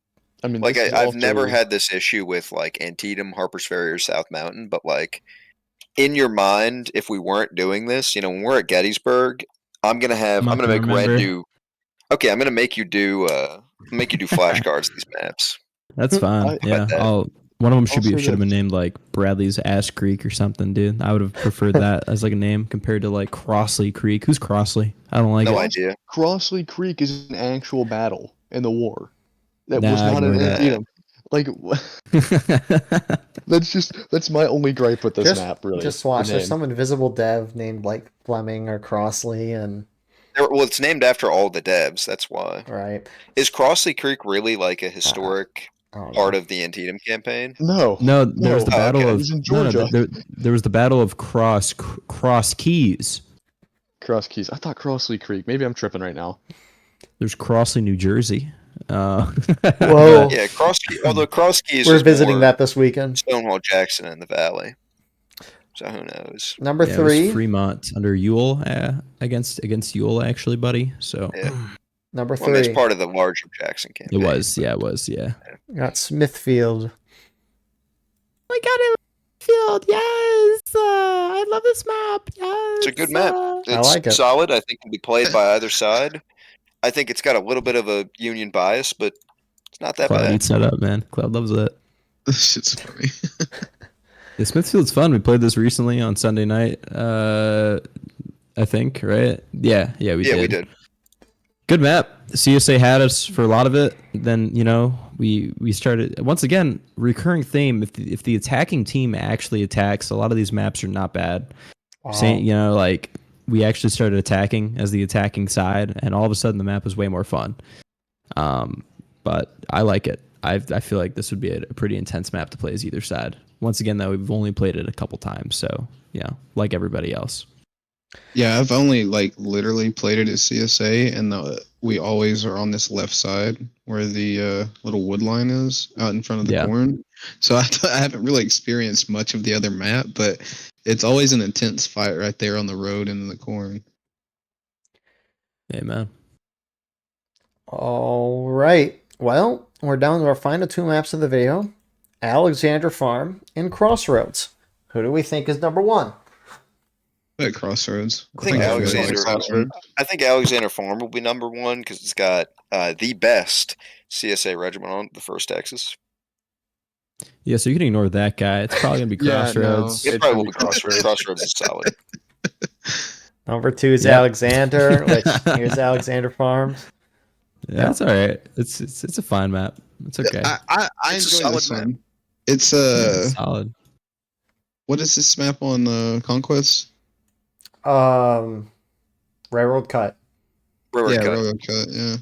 I mean, Like this is I've never also had this issue with like Antietam, Harpersferry, or South Mountain, but like in your mind, if we weren't doing this, when we're at Gettysburg, I'm I'm not gonna gonna make Red remember. do. Okay, I'm gonna make you do flashcards these maps. That's fine. I How about Yeah, that? I'll. One of them I'll say should have been this. named like Bradley's Ass Creek or something, dude. I would have preferred that as like a name compared to like Crossley Creek. Who's Crossley? I don't like No it. idea. Crossley Creek is an actual battle in the war. That was Nah, not an ignore that. Antietam. Like that's my only gripe with this map, really. Just the watch. There's name. some invisible dev named like Fleming or Crossley, and Well, it's named after all the devs. That's why. right. Is Crossley Creek really like a historic I don't part know. of the Antietam campaign? No, No, there was the no, battle okay. of He's in no, no. Georgia. There was the battle of Cross Keys. Cross Keys. I thought Crossley Creek. Maybe I'm tripping right now. There's Crossley, New Jersey. Whoa. but- Yeah, although Cross Keys We're is visiting more that this weekend. Stonewall Jackson in the valley. So who knows? Number yeah, it was 3. Fremont under Ewell against Ewell actually, buddy. So Yeah. Number Well, I mean, 3. it's part of the larger Jackson it campaign. was, yeah, it was, yeah. Got Smithfield. I got it. Field, yes. I love this map. Yes. It's a good map. It's like it. solid. I think can be played by either side. I think it's got a little bit of a Union bias, but it's not that Cloud bad. eats that up, man. Cloud loves it. This shit's funny. Yeah, Smithfield's fun. We played this recently on Sunday night. I think, right? Yeah, we did. We did. Good map. CSA had us for a lot of it. Then we started once again recurring theme. If the attacking team actually attacks, a lot of these maps are not bad. Wow. Saying like we actually started attacking as the attacking side, and all of a sudden the map was way more fun. But I like it. I feel like this would be a pretty intense map to play as either side. Once again, though, we've only played it a couple times, so like everybody else. Yeah, I've only like literally played it at CSA, and we always are on this left side where the little wood line is out in front of the Yeah. corn. So I haven't really experienced much of the other map, but it's always an intense fight right there on the road and in the corn. Amen. All right. Well, we're down to our final 2 maps of the video. Alexander Farm and Crossroads. Who do we think is number 1? At Crossroads. I think Crossroads. I think Alexander Farm will be number 1 because it's got the best CSA regiment on the First Texas. Yeah, so you can ignore that guy. It's probably gonna be Yeah, no. Crossroads. It It's probably gonna will be be Crossroads. Crossroads is solid. Number 2 is Yep. Alexander, which here's Alexander Farms. Yeah, that's all right. It's a fine map. It's okay. I It's a enjoy solid this map. one. It's It's solid. what is this map on Conquest? Railroad Cut. Railroad Yeah, cut. Railroad Cut. Yeah.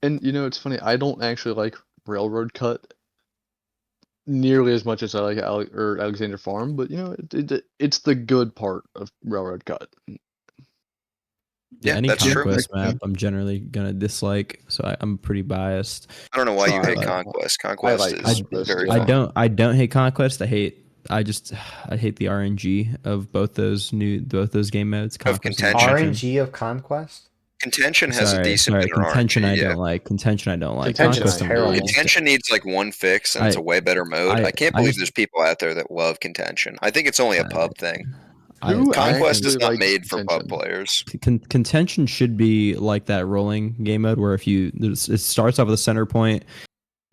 And it's funny. I don't actually like Railroad Cut nearly as much as I like Alexander Farm, but it's the good part of Railroad Cut. Yeah, any that's true. conquest Yeah. map I'm generally gonna dislike, so I'm pretty biased. I don't know why you Sorry, hate but- Conquest. Conquest like is Conquest, very yeah. fun. I don't hate conquest. I hate the RNG of both those game modes. Conquest and Contention. RNG of Conquest. Contention has a decent bit of contention. RNG, I yeah. don't like. Contention. I don't like. Contention's Conquest, I'm terrible. really used to. Contention needs like one fix, and it's I- a way better mode. I can't I believe just- there's people out there that love Contention. I think it's only a pub thing. Who Conquest is actually not likes made for pub Contention? players. Contention should be like that rolling game mode where it starts off with a center point,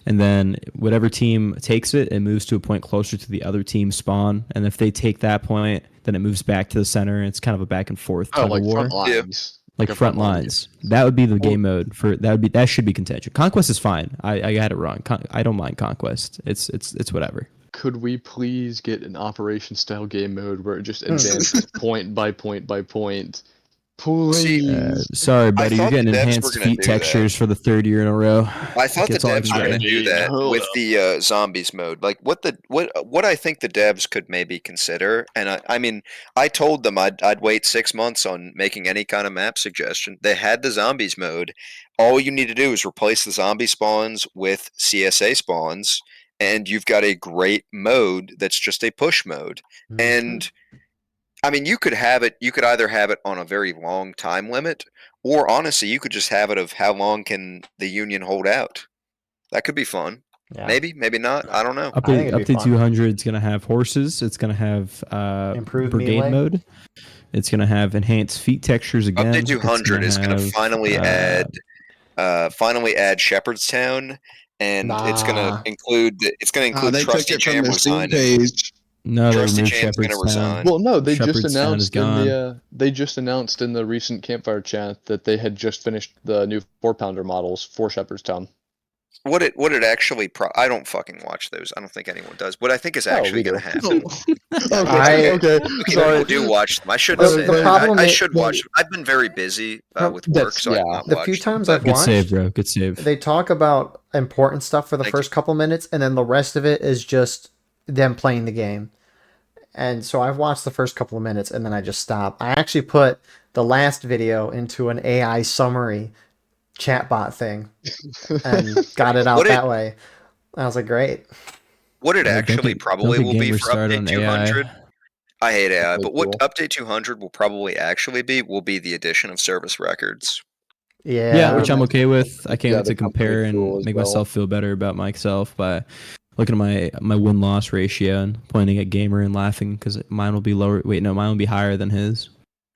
and then whatever team takes it, it moves to a point closer to the other team's spawn, and if they take that point, then it moves back to the center, and it's kind of a back and forth Oh, tug like of war. front lines. Like a front front line, lines. That would be the game mode for that should be contention. Conquest is fine. I had it wrong. I don't mind conquest. It's whatever. Could we please get an operation style game mode where it just advances point by point by point? Please. Sorry, buddy. You're thought the getting devs were enhanced gonna feet do that. textures for the 3rd year in a row. I thought the That's all I devs can were going get. to do that Hold with up. the zombies mode. Like what I think the devs could maybe consider, and I mean, I told them I'd wait 6 months on making any kind of map suggestion. They had the zombies mode. All you need to do is replace the zombie spawns with CSA spawns, and you've got a great mode that's just a push mode. And I mean, you could either have it on a very long time limit, or honestly, you could just have it of how long can the Union hold out. That could be fun. Yeah. Maybe, maybe not. I don't know. I think it'd be Update fun. 200 is going to have horses. It's going to have Improved brigade melee? mode. It's going to have enhanced feet textures again. Update 200 is going to finally add Shepherdstown, and it's going to Nah. include They took Trusty it from Jam the Steam resigning. page. No, they Trusty removed Jam's gonna Shepherdstown. resign. Well, no, they just Shepherdstown is announced in gone. the recent campfire chat that they had just finished the new 4-pounder models for Shepherdstown. What it actually I don't fucking watch those. I don't think anyone does. What I think is Oh, actually we do. going to happen. Okay, Okay, sorry. people do watch them. I shouldn't The- say the that. problem I is- should watch them. I've been very busy with work, That's- so I've yeah. not The watched few them, times but- I've Good watched, save, bro. Good save. they talk about important stuff for the Thank first couple minutes, and then the rest of it is just them playing the game. And so I've watched the first couple of minutes, and then I just stop. I actually put the last video into an AI summary chatbot thing and got it out What it- that way. I was like, great. What it Yeah, don't actually get- probably don't get will be gamers for started update on 200. AI. I hate AI, That's but what cool. update 200 will probably actually be will be the addition of service records. Yeah. Yeah, which I'm okay with. I can't Yeah, wait the to compare company tool and as make well. myself feel better about myself by looking at my win-loss ratio and pointing at Gamer and laughing because mine will be lower. Wait, no, mine will be higher than his.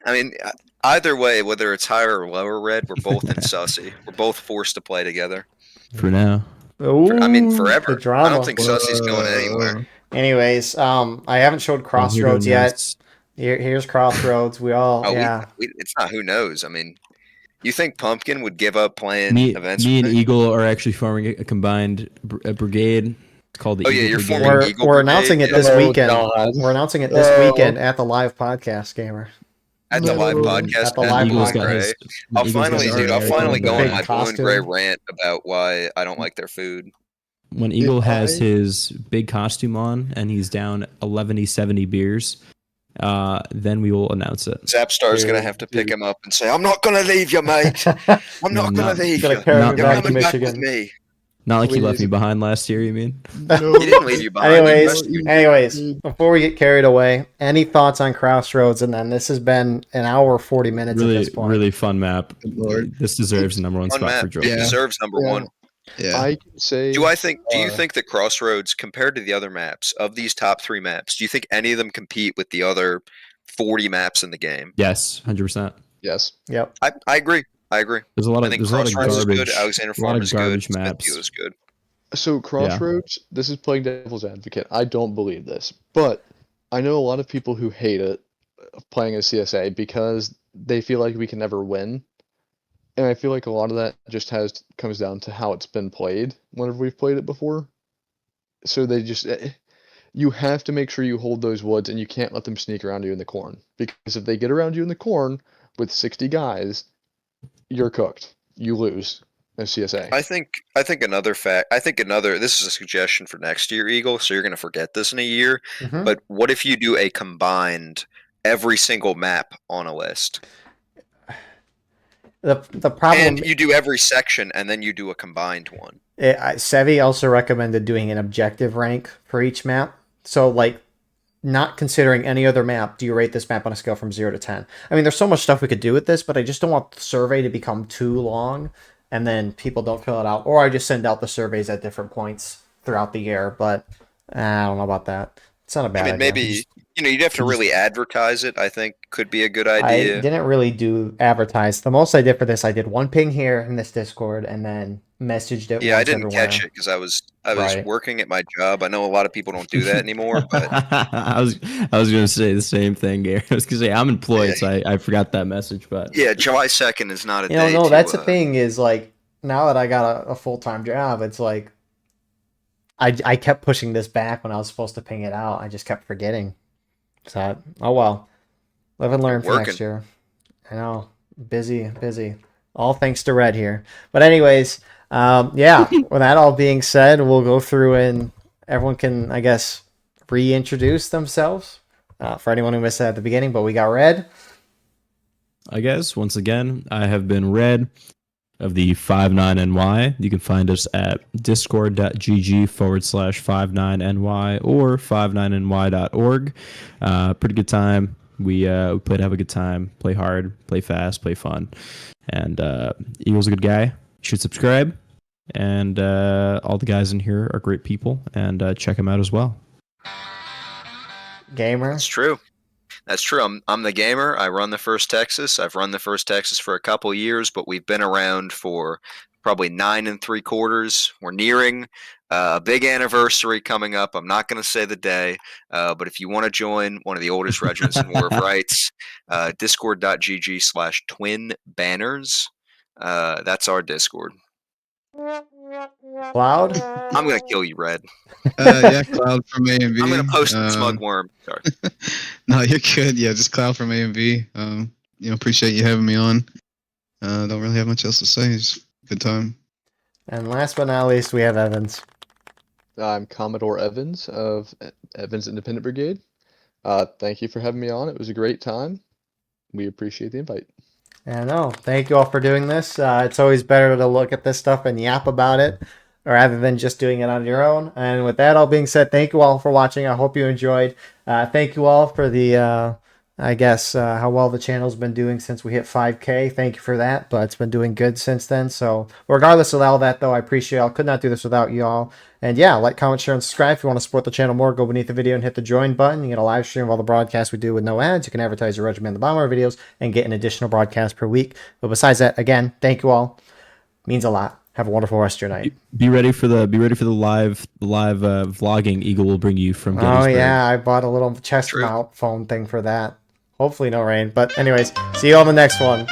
I mean, either way, whether it's higher or lower, Red, we're both in Sussy. We're both forced to play together. For now. I mean, Ooh, forever. The I drama. don't think Sussy's going anywhere. Anyways, I haven't showed I'm here to Crossroads yet. announce- Here's Crossroads. We all, Oh, yeah. it's not who knows. I mean, you think Pumpkin would give up playing Me, events? me with and Eagle are actually forming a combined brigade. It's called the Oh, yeah, Eagle you're Brigade. forming We're, Eagle we're Brigade, announcing it yeah. this Oh, weekend. God. We're announcing it this Oh. weekend at the live podcast, Gamer. At the live podcast. At the live Eagle's podcast. got his. I'll Eagle's got finally, his dude. I'll area finally go on Big my blue and gray costume. rant about why I don't like their food. When Eagle has I- his big costume on and he's down 70 beers, then we will announce it. Zapstar's gonna have to pick him up and say, "I'm not gonna leave you, mate. I'm No, not gonna not- leave Gonna you. carry Not- me You're back to coming back with Michigan. me." Not like he left Please. me behind last year, you mean? He didn't leave you behind. He Anyways, rescued you. anyways, before we get carried away, any thoughts on Crossroads? And then this has been an hour 40 minutes at Really, this point. really fun map. Lord. This deserves the number one Fun spot map. for Joe. It Yeah. deserves number Yeah. one. Yeah. I can say. Do you uh, think that Crossroads, compared to the other maps of these top 3 maps, do you think any of them compete with the other 40 maps in the game? Yes, 100%. Yes. Yep. I agree. I agree. There's a lot I of think there's a lot of Crossroads is garbage. good. Alexander a lot Farm of is good. garbage Smithfield maps. is good. So Crossroads, this is playing devil's advocate. I don't believe this, but I know a lot of people who hate it playing as CSA because they feel like we can never win. And I feel like a lot of that just comes down to how it's been played whenever we've played it before. So they just you have to make sure you hold those woods and you can't let them sneak around you in the corn because if they get around you in the corn with 60 guys, you're cooked. You lose as CSA. I think another fact. This is a suggestion for next year, Eagle. So you're going to forget this in a year. Mhm. But what if you do a combined every single map on a list, The problem, and you do every section, and then you do a combined one? Sevi also recommended doing an objective rank for each map. So, like, not considering any other map, do you rate this map on a scale from 0 to 10? I mean, there's so much stuff we could do with this, but I just don't want the survey to become too long and then people don't fill it out. Or I just send out the surveys at different points throughout the year, but I don't know about that. It's not a bad I mean, idea. maybe you'd have to really advertise it. I think could be a good I idea. didn't really do advertise. The most I did for this, I did one ping here in this Discord and then messaged it. Yeah, I once didn't everywhere. catch it because I was Right. working at my job. I know a lot of people don't do that anymore, but I was gonna say the same thing, Gary. I was gonna say I'm employed, so I forgot that message. But yeah, July 2nd is not a You know, day. no, to, that's the thing is like now that I got a full time job, it's like I kept pushing this back when I was supposed to ping it out. I just kept forgetting. So oh well, live and learn for next Working. year. I know, busy. All thanks to Red here. But anyways, yeah. With that all being said, we'll go through and everyone can, I guess, reintroduce themselves for anyone who missed that at the beginning. But we got Red. I guess once again, I have been Red of the 59NY. You can find us at discord.gg/59NY or 59ny.org. Pretty good time. We play to have a good time, play hard, play fast, play fun. And Eagle's a good guy. You should subscribe. And all the guys in here are great people, and check them out as well. Gamer. That's true. That's true. I'm the gamer. I run the First Texas. I've run the First Texas for a couple years, but we've been around for probably 9 3/4. We're nearing a big anniversary coming up. I'm not going to say the day, but if you want to join one of the oldest regiments in War of Rights, discord.gg/twin banners. That's our Discord. Cloud. I'm going to kill you, Red. Yeah, Cloud from A and B. I'm going to post Smug Worm. Sorry. No, you're good. Yeah, just Cloud from A and B. Appreciate you having me on. Don't really have much else to say. It's a good time. And last but not least, we have Evans. I'm Commodore Evans of Evans Independent Brigade. Thank you for having me on. It was a great time. We appreciate the invite. I know. Thank you all for doing this. It's always better to look at this stuff and yap about it rather than just doing it on your own. And with that all being said, thank you all for watching. I hope you enjoyed. Thank you all for the, how well the channel's been doing since we hit 5K. Thank you for that, but it's been doing good since then. So regardless of all that, though, I appreciate y'all. Could not do this without y'all. And yeah, like, comment, share, and subscribe. If you want to support the channel more, go beneath the video and hit the join button. You get a live stream of all the broadcasts we do with no ads. You can advertise your regiment in the bottom of our videos and get an additional broadcast per week. But besides that, again, thank you all. Means a lot. Have a wonderful rest of your night. Be ready for the live vlogging Eagle will bring you from Gettysburg. Oh yeah, I bought a little chest mount phone thing for that. Hopefully no rain. But anyways, see you on the next one.